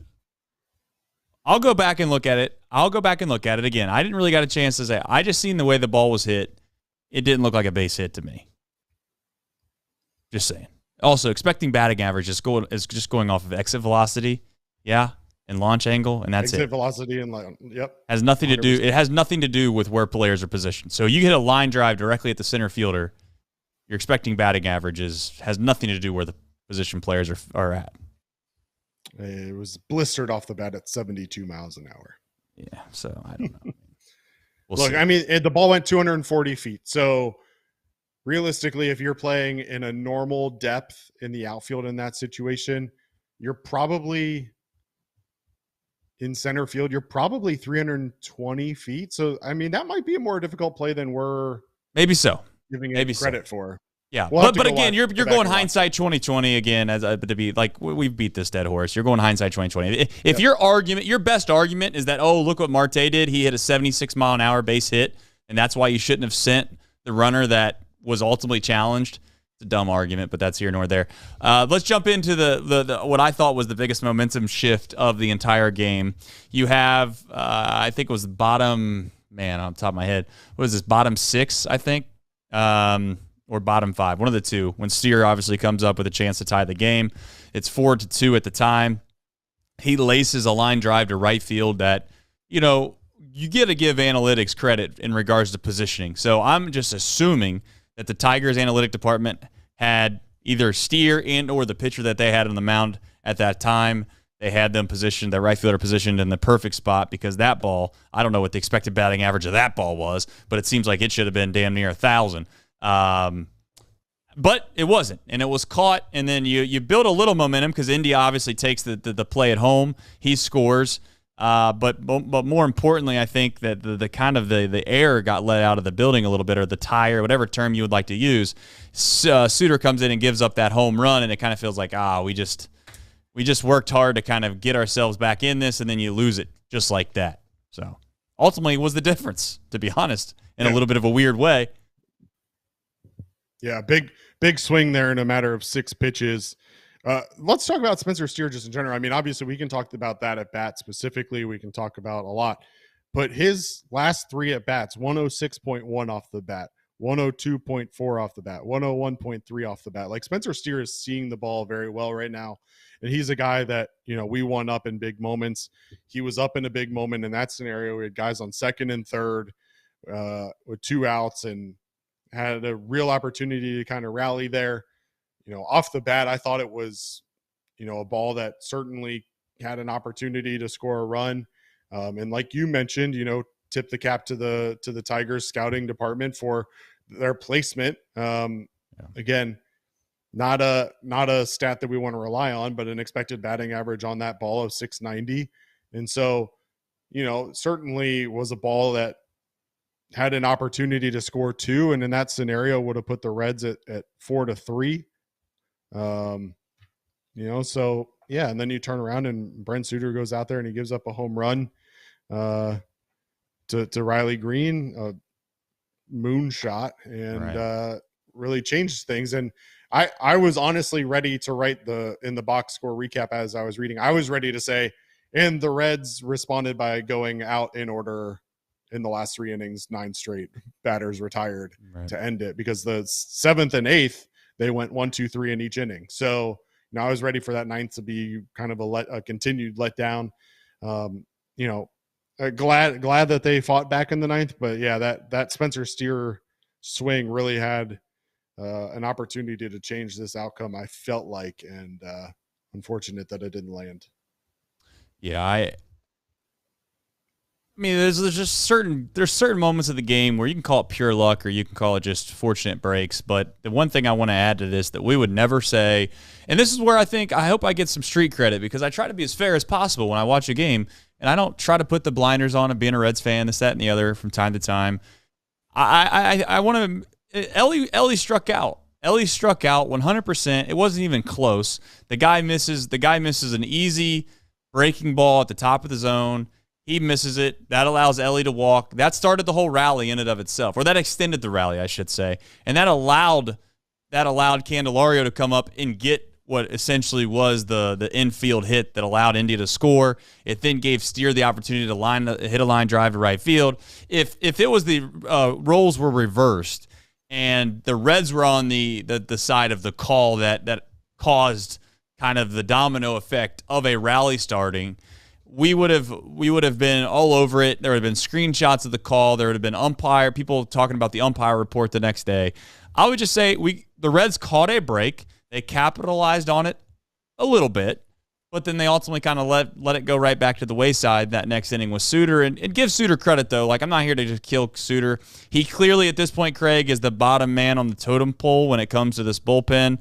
A: I'll go back and look at it. Again. I didn't really got a chance to say. I just seen the way the ball was hit. It didn't look like a base hit to me. Just saying. Also, expecting batting average is just going off of exit velocity. Yeah. And launch angle, and that's
B: exit
A: it.
B: velocity and yep.
A: Has nothing 100%. To do. It has nothing to do with where players are positioned. So you hit a line drive directly at the center fielder. Your expecting batting averages has nothing to do where the position players are at.
B: It was blistered off the bat at 72 miles an hour.
A: Yeah, so I don't know.
B: Look, see. I mean, the ball went 240 feet. So realistically, if you're playing in a normal depth in the outfield in that situation, you're probably in center field. You're probably 320 feet. So, I mean, that might be a more difficult play than we're
A: maybe so
B: giving it credit for.
A: Yeah, but again, you're going hindsight 2020 again to be like we've beat this dead horse. You're going hindsight 2020. If your best argument is that look what Marte did, he hit a 76 mile an hour base hit, and that's why you shouldn't have sent the runner that was ultimately challenged. It's a dumb argument, but that's here nor there. Let's jump into the what I thought was the biggest momentum shift of the entire game. You have I think it was the bottom on top of my head. What is this, bottom 6? I think. Or bottom 5, one of the two, when Steer obviously comes up with a chance to tie the game. It's 4-2 at the time. He laces a line drive to right field that, you got to give analytics credit in regards to positioning. So I'm just assuming that the Tigers analytic department had either Steer and or the pitcher that they had on the mound at that time. They had them positioned, their right fielder positioned in the perfect spot, because that ball, I don't know what the expected batting average of that ball was, but it seems like it should have been damn near 1,000. But it wasn't, and it was caught, and then you build a little momentum because India obviously takes the play at home. He scores, but more importantly, I think that the kind of the air got let out of the building a little bit, or the tire, whatever term you would like to use. Suter comes in and gives up that home run, and it kind of feels like we just worked hard to kind of get ourselves back in this, and then you lose it just like that. So ultimately, it was the difference, to be honest, in a little bit of a weird way.
B: Yeah, big swing there in a matter of 6 pitches. Let's talk about Spencer Steer just in general. I mean, obviously we can talk about that at bat specifically. We can talk about a lot. But his last 3 at bats, 106.1 off the bat, 102.4 off the bat, 101.3 off the bat. Like, Spencer Steer is seeing the ball very well right now. And he's a guy that, we won up in big moments. He was up in a big moment in that scenario. We had guys on second and third with 2 outs and had a real opportunity to kind of rally there. Off the bat, I thought it was, a ball that certainly had an opportunity to score a run. And like you mentioned, tip the cap to the Tigers scouting department for their placement. Again, not a stat that we want to rely on, but an expected batting average on that ball of 690. And so, certainly was a ball that had an opportunity to score 2, and in that scenario would have put the Reds at 4-3. So yeah, and then you turn around and Brent Suter goes out there and he gives up a home run to Riley Green, a moonshot, and really changed things. And I was honestly ready to write in the box score recap as I was reading. I was ready to say, and the Reds responded by going out in order in the last 3 innings, 9 straight batters retired
A: Right.
B: to end it, because the 7th and 8th, they went 1, 2, 3 in each inning. So now I was ready for that 9th to be kind of a continued letdown. Glad that they fought back in the 9th, but yeah, that Spencer Steer swing really had an opportunity to change this outcome, I felt like, and unfortunate that it didn't land.
A: Yeah, I mean, there's just certain moments of the game where you can call it pure luck or you can call it just fortunate breaks. But the one thing I want to add to this that we would never say, and this is where I hope I get some street credit, because I try to be as fair as possible when I watch a game, and I don't try to put the blinders on of being a Reds fan, this, that, and the other from time to time. I want to. Ellie struck out. Ellie struck out 100%. It wasn't even close. The guy misses an easy breaking ball at the top of the zone. He misses it. That allows Ellie to walk. That started the whole rally in and of itself, or that extended the rally, I should say. And that allowed Candelario to come up and get what essentially was the infield hit that allowed India to score. It then gave Steer the opportunity to hit a line drive to right field. If it was the roles were reversed and the Reds were on the side of the call that caused kind of the domino effect of a rally starting, we would have been all over it. There would have been screenshots of the call. There would have been people talking about the umpire report the next day. I would just say the Reds caught a break. They capitalized on it a little bit, but then they ultimately kind of let it go right back to the wayside. That next inning was Suter, and give Suter credit, though. Like, I'm not here to just kill Suter. He clearly, at this point, Craig, is the bottom man on the totem pole when it comes to this bullpen.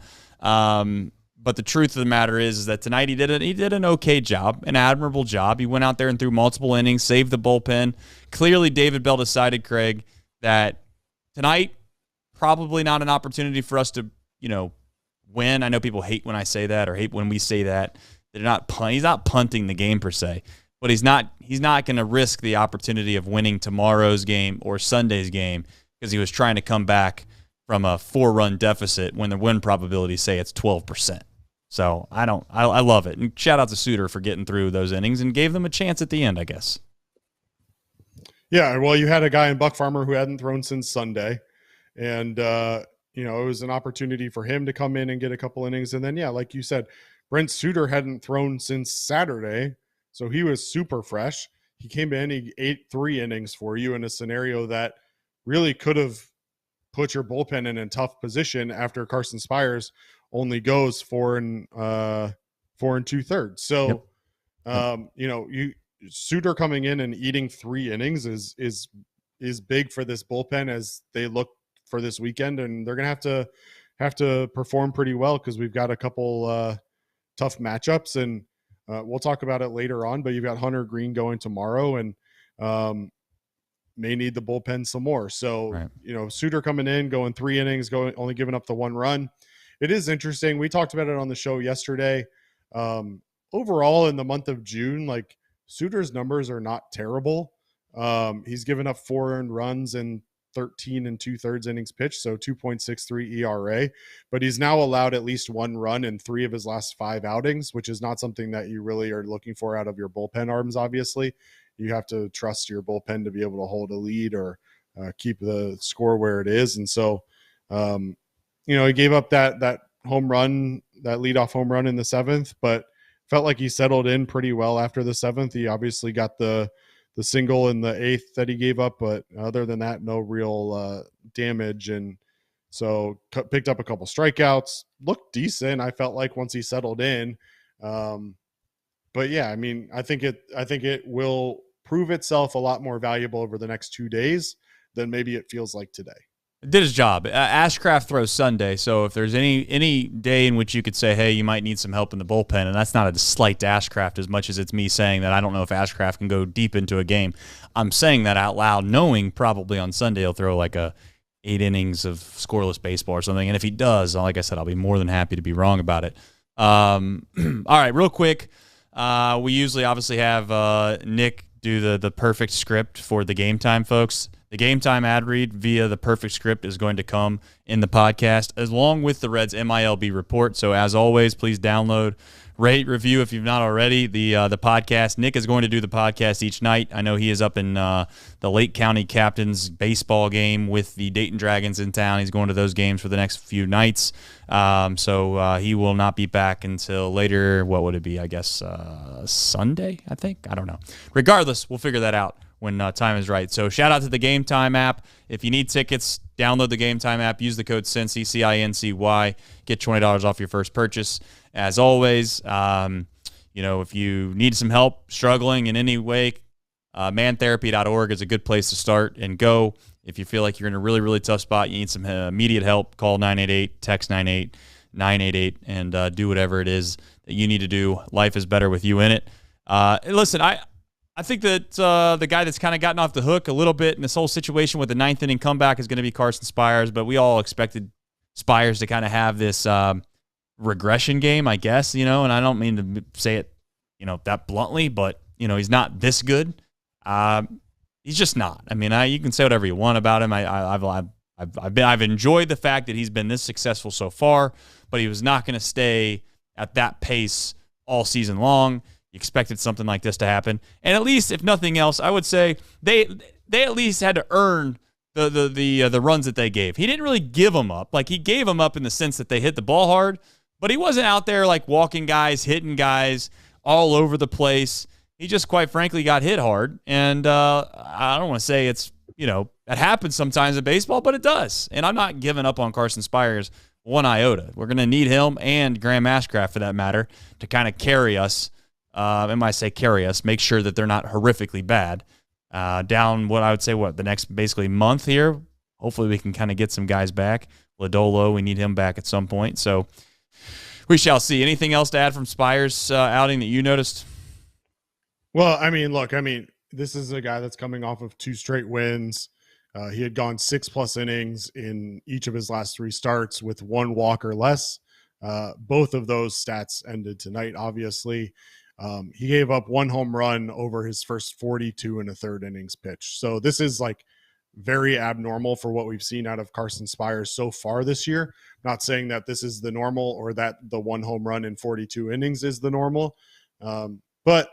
A: But the truth of the matter is that tonight he did an okay job, an admirable job. He went out there and threw multiple innings, saved the bullpen. Clearly, David Bell decided, Craig, that tonight probably not an opportunity for us to, win. I know people hate when I say that, or hate when we say that. He's not punting the game per se, but he's not going to risk the opportunity of winning tomorrow's game or Sunday's game because he was trying to come back from a 4-run deficit when the win probabilities say it's 12%. So I love it. And shout out to Suter for getting through those innings and gave them a chance at the end, I guess.
B: Yeah, well, you had a guy in Buck Farmer who hadn't thrown since Sunday, and it was an opportunity for him to come in and get a couple innings. And then, yeah, like you said, Brent Suter hadn't thrown since Saturday, so he was super fresh. He came in, he ate 3 innings for you in a scenario that really could have put your bullpen in a tough position after Carson Spiers only goes 4 2/3. So, Suter coming in and eating 3 innings is big for this bullpen as they look for this weekend, and they're going to have to perform pretty well because we've got a couple tough matchups, and we'll talk about it later on. But you've got Hunter Green going tomorrow, and may need the bullpen some more. So, right. Suter coming in, going 3 innings, only giving up the 1 run. It is interesting. We talked about it on the show yesterday. Overall, in the month of June, like, Suter's numbers are not terrible. He's given up 4 earned runs and 13 2/3 innings pitched, so 2.63 ERA. But he's now allowed at least 1 run in 3 of his last 5 outings, which is not something that you really are looking for out of your bullpen arms, obviously. You have to trust your bullpen to be able to hold a lead or keep the score where it is. And so, he gave up that home run, that leadoff home run in the 7th, but felt like he settled in pretty well after the 7th. He obviously got the single in the 8th that he gave up, but other than that, no real damage. And so picked up a couple strikeouts, looked decent, I felt like, once he settled in. But yeah, I mean, I think it will prove itself a lot more valuable over the next 2 days than maybe it feels like today.
A: It did his job. Ashcraft throws Sunday, so if there's any day in which you could say, hey, you might need some help in the bullpen, and that's not a slight to Ashcraft as much as it's me saying that I don't know if Ashcraft can go deep into a game. I'm saying that out loud, knowing probably on Sunday he'll throw like 8 innings of scoreless baseball or something, and if he does, like I said, I'll be more than happy to be wrong about it. All right, real quick, we usually obviously have Nick do the perfect script for the Game Time folks. The Game Time ad read via the perfect script is going to come in the podcast along with the Reds MILB report. So as always, please download, rate, review if you've not already the podcast. Nick is going to do the podcast each night. I know he is up in the Lake County Captains baseball game with the Dayton Dragons in town. He's going to those games for the next few nights. So he will not be back until later. What would it be? I guess Sunday, I think. I don't know. Regardless, we'll figure that out when time is right. So shout out to the Game Time app. If you need tickets, download the Game Time app. Use the code CINCY, CINCY. Get $20 off your first purchase. As always, if you need some help, struggling in any way, mantherapy.org is a good place to start and go. If you feel like you're in a really, really tough spot, you need some immediate help, call 988, text 988, and do whatever it is that you need to do. Life is better with you in it. Listen, I think that the guy that's kind of gotten off the hook a little bit in this whole situation with the ninth inning comeback is going to be Carson Spiers, but we all expected Spiers to kind of have this regression game, I guess, and I don't mean to say it, that bluntly, but, he's not this good. He's just not. I mean, you can say whatever you want about him. I've enjoyed the fact that he's been this successful so far, but he was not going to stay at that pace all season long. You expected something like this to happen. And at least, if nothing else, I would say they at least had to earn the runs that they gave. He didn't really give them up. Like, he gave them up in the sense that they hit the ball hard, but he wasn't out there like walking guys, hitting guys all over the place. He just, quite frankly, got hit hard. And I don't want to say it's, that happens sometimes in baseball, but it does. And I'm not giving up on Carson Spiers one iota. We're going to need him and Graham Ashcraft, for that matter, to kind of carry us. And I say carry us, make sure that they're not horrifically bad. Down what I would say, the next basically month here. Hopefully we can kind of get some guys back. Lodolo, we need him back at some point. So we shall see. Anything else to add from Spiers' outing that you noticed?
B: Well, look, this is a guy that's coming off of 2 straight wins. He had gone 6+ innings in each of his last 3 starts with 1 walk or less. Both of those stats ended tonight, obviously. He gave up 1 home run over his first 42 1/3 innings pitch. So this is like very abnormal for what we've seen out of Carson Spiers so far this year. Not saying that this is the normal or that the 1 home run in 42 innings is the normal. But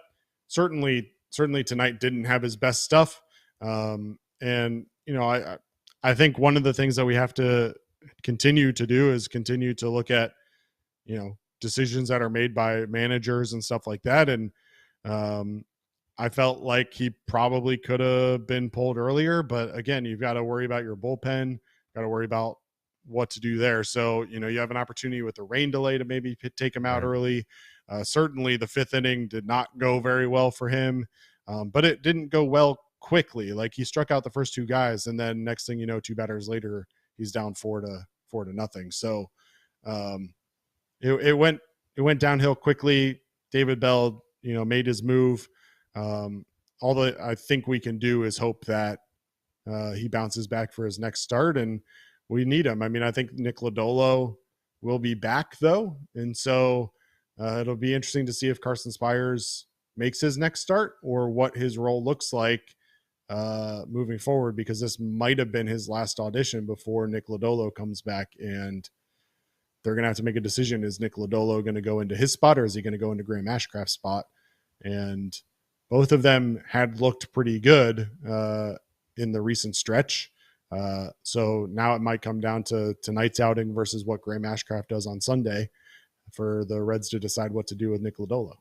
B: certainly tonight didn't have his best stuff. And, I think one of the things that we have to continue to do is continue to look at, decisions that are made by managers and stuff like that. And I felt like he probably could have been pulled earlier, but again, you've got to worry about your bullpen, got to worry about what to do there. So, you have an opportunity with the rain delay to maybe take him out early. Certainly the 5th inning did not go very well for him, but it didn't go well quickly. Like, he struck out the first 2 guys, and then next thing you know, 2 batters later, he's down 4-0. So it went downhill quickly. David Bell, made his move. All that I think we can do is hope that he bounces back for his next start, and we need him. I think Nick Lodolo will be back, though, and so it'll be interesting to see if Carson Spiers makes his next start or what his role looks like moving forward, because this might have been his last audition before Nick Lodolo comes back, and they're going to have to make a decision. Is Nick Lodolo going to go into his spot, or is he going to go into Graham Ashcraft's spot? And both of them had looked pretty good in the recent stretch. So now it might come down to tonight's outing versus what Graham Ashcraft does on Sunday for the Reds to decide what to do with Nick Lodolo.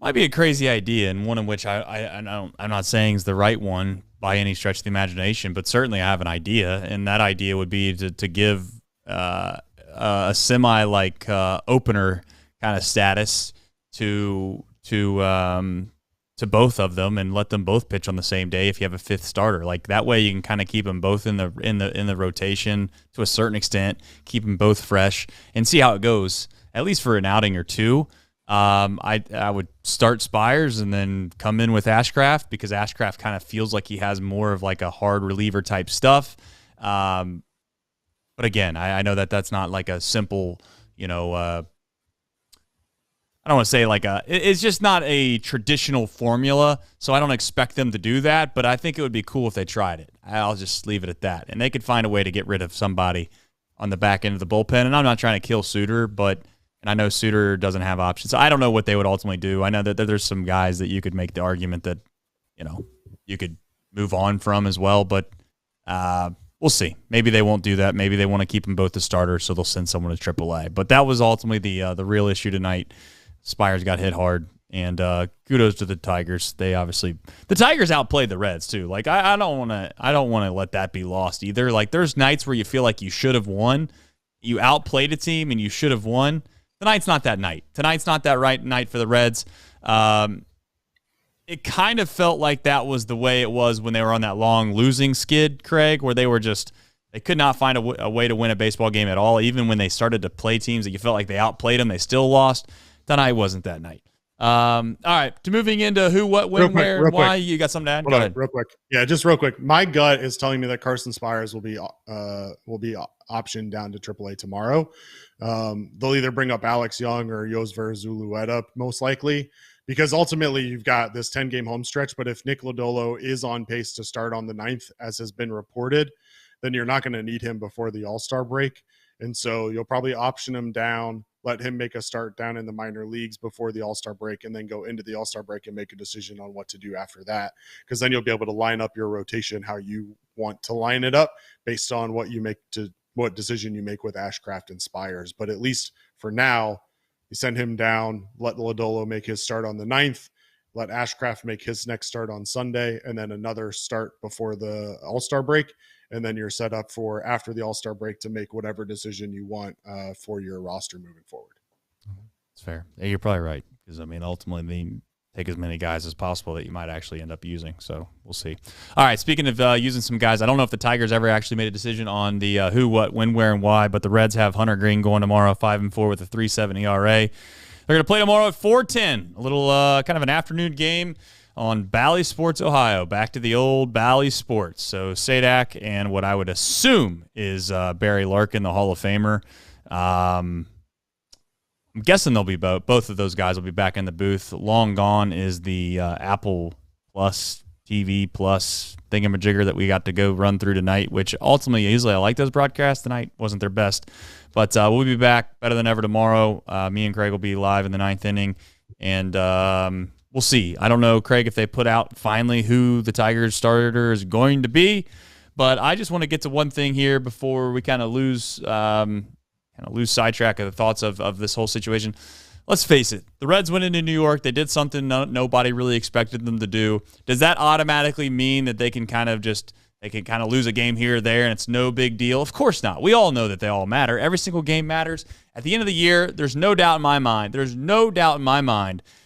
A: Might be a crazy idea, and one in which I'm not saying is the right one by any stretch of the imagination, but certainly I have an idea, and that idea would be to give a semi opener kind of status to both of them and let them both pitch on the same day if you have a 5th starter. Like, that way you can kind of keep them both in the rotation to a certain extent, keep them both fresh, and see how it goes, at least for an outing or 2. I would start Spiers and then come in with Ashcraft, because Ashcraft kind of feels like he has more of like a hard reliever type stuff. But again, I know that that's not like a simple, I don't want to say it's just not a traditional formula, so I don't expect them to do that, but I think it would be cool if they tried it. I'll just leave it at that. And they could find a way to get rid of somebody on the back end of the bullpen, and I'm not trying to kill Suter, but And I know Suter doesn't have options. So I don't know what they would ultimately do. I know that there's some guys that you could make the argument that, you could move on from as well. But we'll see. Maybe they won't do that. Maybe they want to keep them both as starters, so they'll send someone to AAA. But that was ultimately the real issue tonight. Spiers got hit hard. And kudos to the Tigers. The Tigers outplayed the Reds too. Like I don't want to let that be lost either. Like there's nights where you feel like you should have won. You outplayed a team and you should have won. Tonight's not that night. Tonight's not that right night for the Reds. It kind of felt like that was the way it was when they were on that long losing skid, Craig, where they could not find a way to win a baseball game at all. Even when they started to play teams that you felt like they outplayed them, they still lost. Tonight wasn't that night. All right, to moving into who, what, when, where, and why. You got something to add? Go ahead.
B: Real quick. Yeah, just real quick. My gut is telling me that Carson Spiers will be optioned down to AAA tomorrow. They'll either bring up Alex Young or Yosver Zulueta, most likely, because ultimately you've got this 10-game home stretch. But if Nick Lodolo is on pace to start on the 9th, as has been reported, then you're not going to need him before the All-Star break. And so you'll probably option him down, let him make a start down in the minor leagues before the All-Star break, and then go into the All-Star break and make a decision on what to do after that. Because then you'll be able to line up your rotation how you want to line it up based on what decision you make with Ashcraft and Spiers. But at least for now, you send him down, let Lodolo make his start on the 9th, let Ashcraft make his next start on Sunday, and then another start before the All-Star break. And then you're set up for after the All-Star break to make whatever decision you want for your roster moving forward.
A: It's fair. Yeah, you're probably right. Because, ultimately, they take as many guys as possible that you might actually end up using. So we'll see. All right, speaking of using some guys, I don't know if the Tigers ever actually made a decision on the who, what, when, where, and why, but the Reds have Hunter Green going tomorrow, 5-4 with a 3.7 ERA. They're going to play tomorrow at 4:10, a little kind of an afternoon game on Bally Sports, Ohio. Back to the old Bally Sports. So Sadak and what I would assume is Barry Larkin, the Hall of Famer. I'm guessing they'll be both of those guys will be back in the booth. Long gone is the Apple Plus TV Plus thingamajigger that we got to go run through tonight, which ultimately, usually I like those broadcasts. Tonight wasn't their best. But we'll be back better than ever tomorrow. Me and Craig will be live in the 9th inning. And we'll see. I don't know, Craig, if they put out finally who the Tigers starter is going to be, but I just want to get to one thing here before we kind of lose sidetrack of the thoughts of this whole situation. Let's face it, the Reds went into New York. They did something nobody really expected them to do. Does that automatically mean that they can kind of lose a game here or there and it's no big deal? Of course not. We all know that they all matter. Every single game matters. At the end of the year, there's no doubt in my mind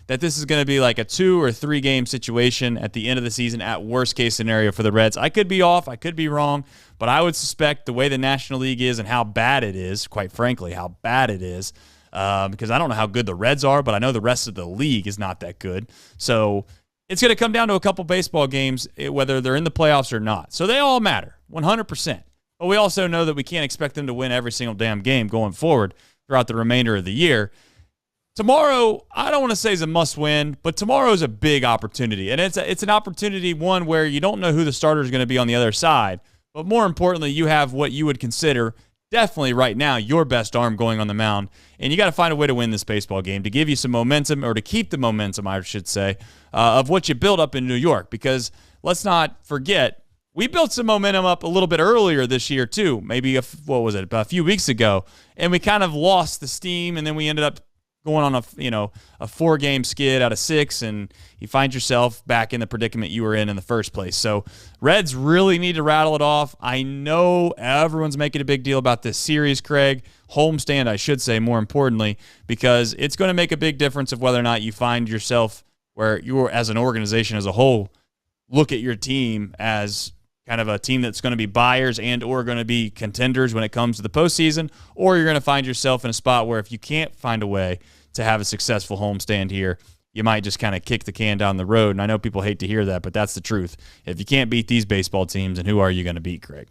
A: that this is going to be like a 2 or 3 game situation at the end of the season at worst case scenario for the Reds. I could be off. I could be wrong. But I would suspect the way the National League is and how bad it is, quite frankly, how bad it is, because I don't know how good the Reds are, but I know the rest of the league is not that good. So it's going to come down to a couple baseball games, whether they're in the playoffs or not. So they all matter, 100%. But we also know that we can't expect them to win every single damn game going forward throughout the remainder of the year. Tomorrow, I don't want to say is a must-win, but tomorrow is a big opportunity. And it's an opportunity, one, where you don't know who the starter is going to be on the other side. But more importantly, you have what you would consider definitely right now your best arm going on the mound. And you got to find a way to win this baseball game to give you some momentum, or to keep the momentum, I should say, of what you built up in New York. Because let's not forget, we built some momentum up a little bit earlier this year too. Maybe, a few weeks ago. And we kind of lost the steam, and then we ended up going on a 4-game skid out of 6, and you find yourself back in the predicament you were in the first place. So Reds really need to rattle it off. I know everyone's making a big deal about this series, Craig. Homestand, I should say, more importantly, because it's going to make a big difference of whether or not you find yourself where you're, as an organization as a whole, look at your team as kind of a team that's going to be buyers and or going to be contenders when it comes to the postseason, or you're going to find yourself in a spot where if you can't find a way to have a successful homestand here, you might just kind of kick the can down the road. And I know people hate to hear that, but that's the truth. If you can't beat these baseball teams, then who are you going to beat, Craig?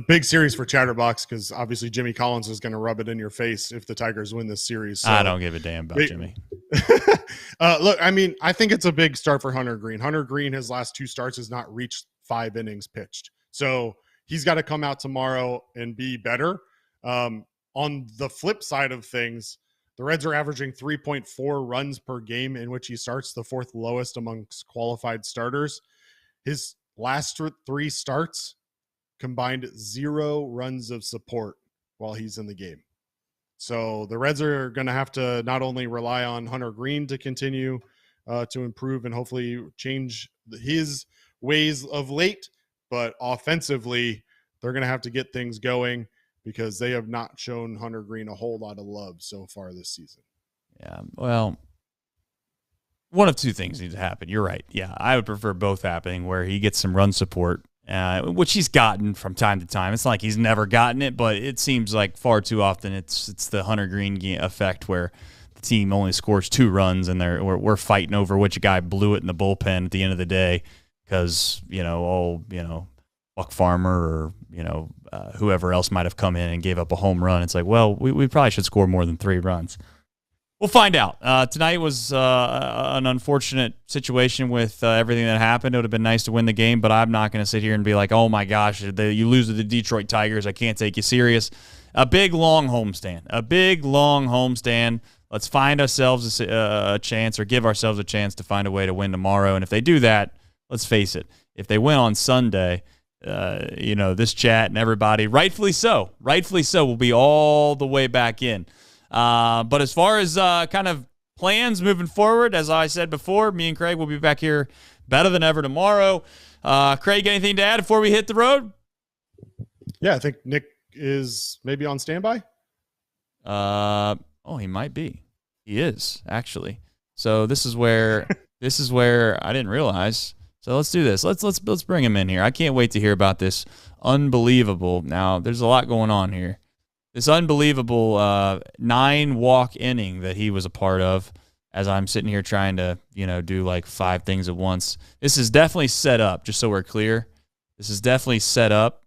B: Big series for Chatterbox, because obviously Jimmy Collins is going to rub it in your face if the Tigers win this series. So.
A: I don't give a damn about Jimmy.
B: Look, I mean, I think it's a big start for Hunter Green. Hunter Green, his last 2 starts, has not reached 5 innings pitched. So he's got to come out tomorrow and be better. on the flip side of things, the Reds are averaging 3.4 runs per game in which he starts, the fourth lowest amongst qualified starters. His last 3 starts combined 0 runs of support while he's in the game. So the Reds are going to have to not only rely on Hunter Green to continue to improve and hopefully change his ways of late, but offensively, they're going to have to get things going because they have not shown Hunter Green a whole lot of love so far this season.
A: Yeah, well, one of 2 things need to happen. You're right. Yeah, I would prefer both happening, where he gets some run support, which he's gotten from time to time. It's not like he's never gotten it, but it seems like far too often it's the Hunter Green effect, where the team only scores 2 runs and we're fighting over which guy blew it in the bullpen at the end of the day because Buck Farmer or whoever else might have come in and gave up a home run. It's like, well, we probably should score more than 3 runs. We'll find out. Tonight was an unfortunate situation with everything that happened. It would have been nice to win the game, but I'm not going to sit here and be like, oh, my gosh, you lose to the Detroit Tigers. I can't take you serious. A big, long homestand. Let's find ourselves a chance or give ourselves a chance to find a way to win tomorrow. And if they do that, let's face it, if they win on Sunday, this chat and everybody, rightfully so, will be all the way back in. But as far as kind of plans moving forward, as I said before, me and Craig will be back here better than ever tomorrow. Craig, anything to add before we hit the road?
B: Yeah, I think Nick is maybe on standby.
A: He might be. He is, actually. So this is where I didn't realize. So let's do this. Let's bring him in here. I can't wait to hear about this unbelievable. Now, there's a lot going on here. This unbelievable 9-walk inning that he was a part of, as I'm sitting here trying to, do like 5 things at once. This is definitely set up, just so we're clear. This is definitely set up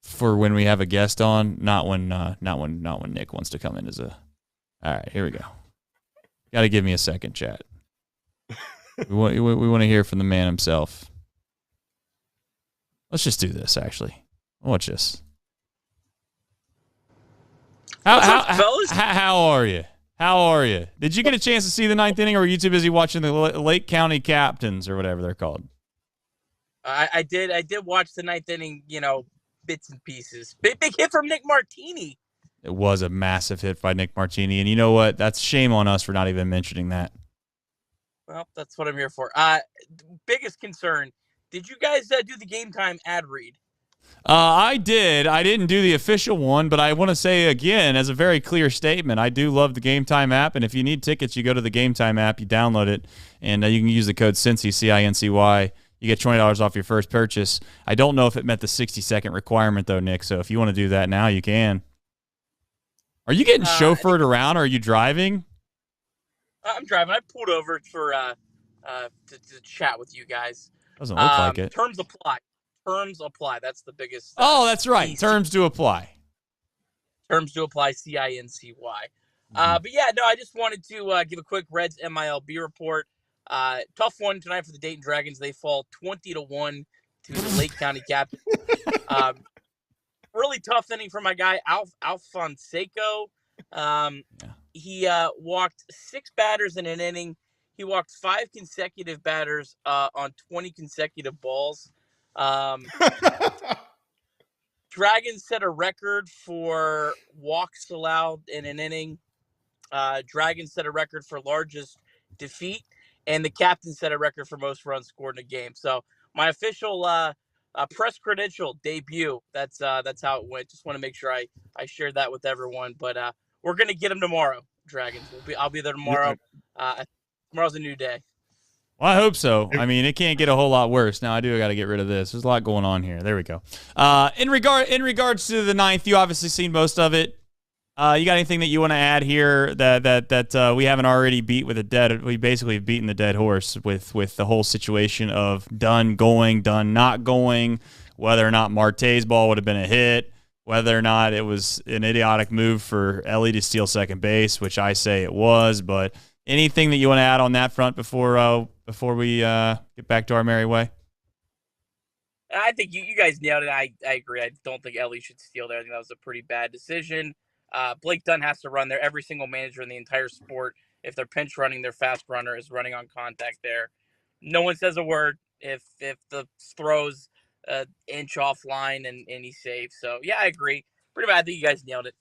A: for when we have a guest on, not when Nick wants to come in as a. All right, here we go. Got to give me a second, chat. We want to hear from the man himself. Let's just do this, actually. Watch this.
D: What's up, fellas?
A: How are you? How are you? Did you get a chance to see the 9th inning, or were you too busy watching the Lake County Captains or whatever they're called?
D: I did watch the 9th inning, bits and pieces. Big hit from Nick Martini.
A: It was a massive hit by Nick Martini, and you know what? That's shame on us for not even mentioning that.
D: Well, that's what I'm here for. Biggest concern, did you guys do the game time ad read?
A: I did. I didn't do the official one, but I want to say again, as a very clear statement, I do love the Game Time app, and if you need tickets, you go to the Game Time app, you download it, and you can use the code CINCY, CINCY. You get $20 off your first purchase. I don't know if it met the 60-second requirement, though, Nick, so if you want to do that now, you can. Are you getting chauffeured around, or are you driving?
D: I'm driving. I pulled over for to chat with you guys.
A: Doesn't look like it.
D: Terms apply. Terms apply. That's the biggest.
A: That's right. Terms do apply.
D: Terms do apply. CINCY. But yeah, no, I just wanted to give a quick Reds MILB report. Tough one tonight for the Dayton Dragons. They fall 20-1 to the Lake County Captains. Really tough inning for my guy Alfonseco. He walked 6 batters in an inning. He walked 5 consecutive batters on 20 consecutive balls. Dragons set a record for walks allowed in an inning. Dragons set a record for largest defeat, and the captain set a record for most runs scored in a game. So my official press credential debut. That's how it went. Just want to make sure I shared that with everyone. But we're gonna get him tomorrow, Dragons. I'll be there tomorrow. Tomorrow's a new day.
A: Well, I hope so. I mean, it can't get a whole lot worse. Now, I got to get rid of this. There's a lot going on here. There we go. In regards to the 9th, you obviously seen most of it. You got anything that you want to add here that we haven't already beat with a dead? We basically have beaten the dead horse with the whole situation of done going, done not going, whether or not Marte's ball would have been a hit, whether or not it was an idiotic move for Ellie to steal second base, which I say it was. But anything that you want to add on that front before we get back to our merry way?
D: I think you guys nailed it. I agree. I don't think Ellie should steal there. I think that was a pretty bad decision. Blake Dunn has to run there. Every single manager in the entire sport, if they're pinch running, their fast runner is running on contact there. No one says a word if the throws an inch offline and he's safe. So, yeah, I agree. Pretty bad. I think you guys nailed it.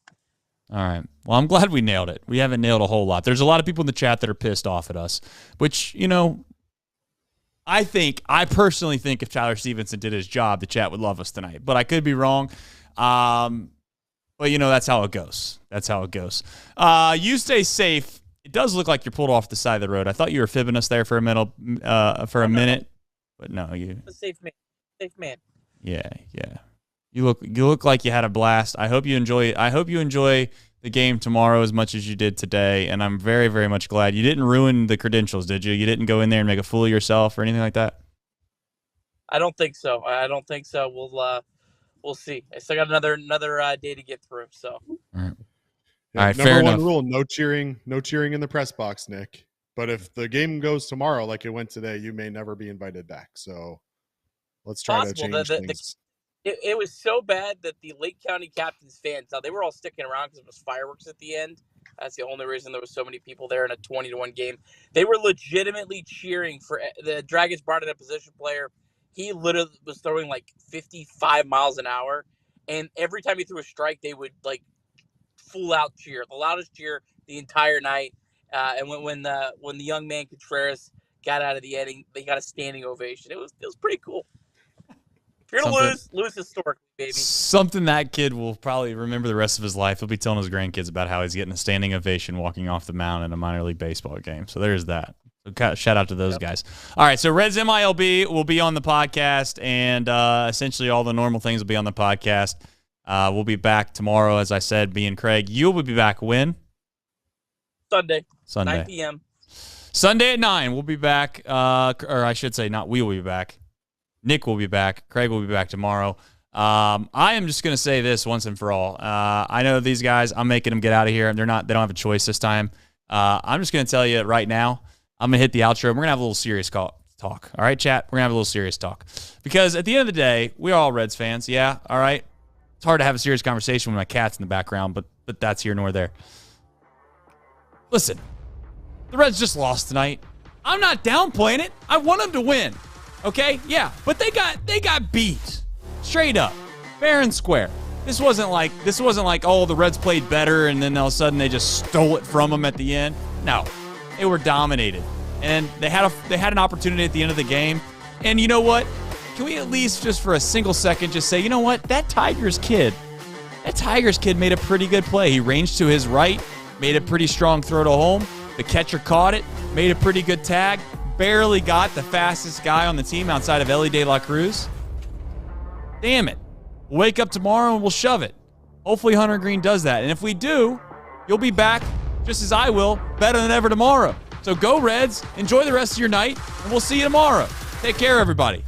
A: All right. Well, I'm glad we nailed it. We haven't nailed a whole lot. There's a lot of people in the chat that are pissed off at us, which, I personally think if Tyler Stevenson did his job, the chat would love us tonight. But I could be wrong. But, that's how it goes. That's how it goes. You stay safe. It does look like you're pulled off the side of the road. I thought you were fibbing us there for a minute. But no, you.
D: A safe man. Safe man.
A: Yeah. You look like you had a blast. I hope you enjoy the game tomorrow as much as you did today, and I'm very, very much glad. You didn't ruin the credentials, did you? You didn't go in there and make a fool of yourself or anything like that?
D: I don't think so. We'll see. I still got another day to get through. So.
A: All right.
B: Yeah,
A: All right.
B: Number
A: fair
B: one
A: enough.
B: rule: no cheering in the press box, Nick. But if the game goes tomorrow like it went today, you may never be invited back. So let's try to change things.
D: It was so bad that the Lake County Captains fans, now they were all sticking around because it was fireworks at the end. That's the only reason there was so many people there in a 20-1 game. They were legitimately cheering for the Dragons. Brought in a position player. He literally was throwing like 55 miles an hour. And every time he threw a strike, they would like full out cheer, the loudest cheer the entire night. And when the young man Contreras got out of the inning, they got a standing ovation. It was pretty cool. If you're going to lose historically, baby.
A: Something that kid will probably remember the rest of his life. He'll be telling his grandkids about how he's getting a standing ovation walking off the mound in a minor league baseball game. So there's that. So shout out to those guys. All right, so Reds MILB will be on the podcast, and essentially all the normal things will be on the podcast. We'll be back tomorrow, as I said, me and Craig. You will be back when?
D: Sunday.
A: 9
D: p.m.
A: Sunday at 9. We'll be back. Or I should say not we will be back. Nick will be back. Craig will be back tomorrow. I am just going to say this once and for all. I know these guys, I'm making them get out of here. They don't have a choice this time. I'm just going to tell you right now, I'm going to hit the outro. We're going to have a little serious talk. All right, chat? We're going to have a little serious talk. Because at the end of the day, we're all Reds fans. Yeah, all right? It's hard to have a serious conversation when my cat's in the background, but that's here nor there. Listen, the Reds just lost tonight. I'm not downplaying it. I want them to win. Okay? Yeah, but they got beat. Straight up. Fair and square. This wasn't like, oh, the Reds played better and then all of a sudden they just stole it from them at the end. No. They were dominated. And they had an opportunity at the end of the game. And you know what? Can we at least just for a single second just say, you know what? That Tigers kid made a pretty good play. He ranged to his right, made a pretty strong throw to home. The catcher caught it, made a pretty good tag. Barely got the fastest guy on the team outside of Ellie De La Cruz. Damn it. We'll wake up tomorrow and we'll shove it. Hopefully Hunter Green does that. And if we do, you'll be back, just as I will, better than ever tomorrow. So go Reds, enjoy the rest of your night, and we'll see you tomorrow. Take care, everybody.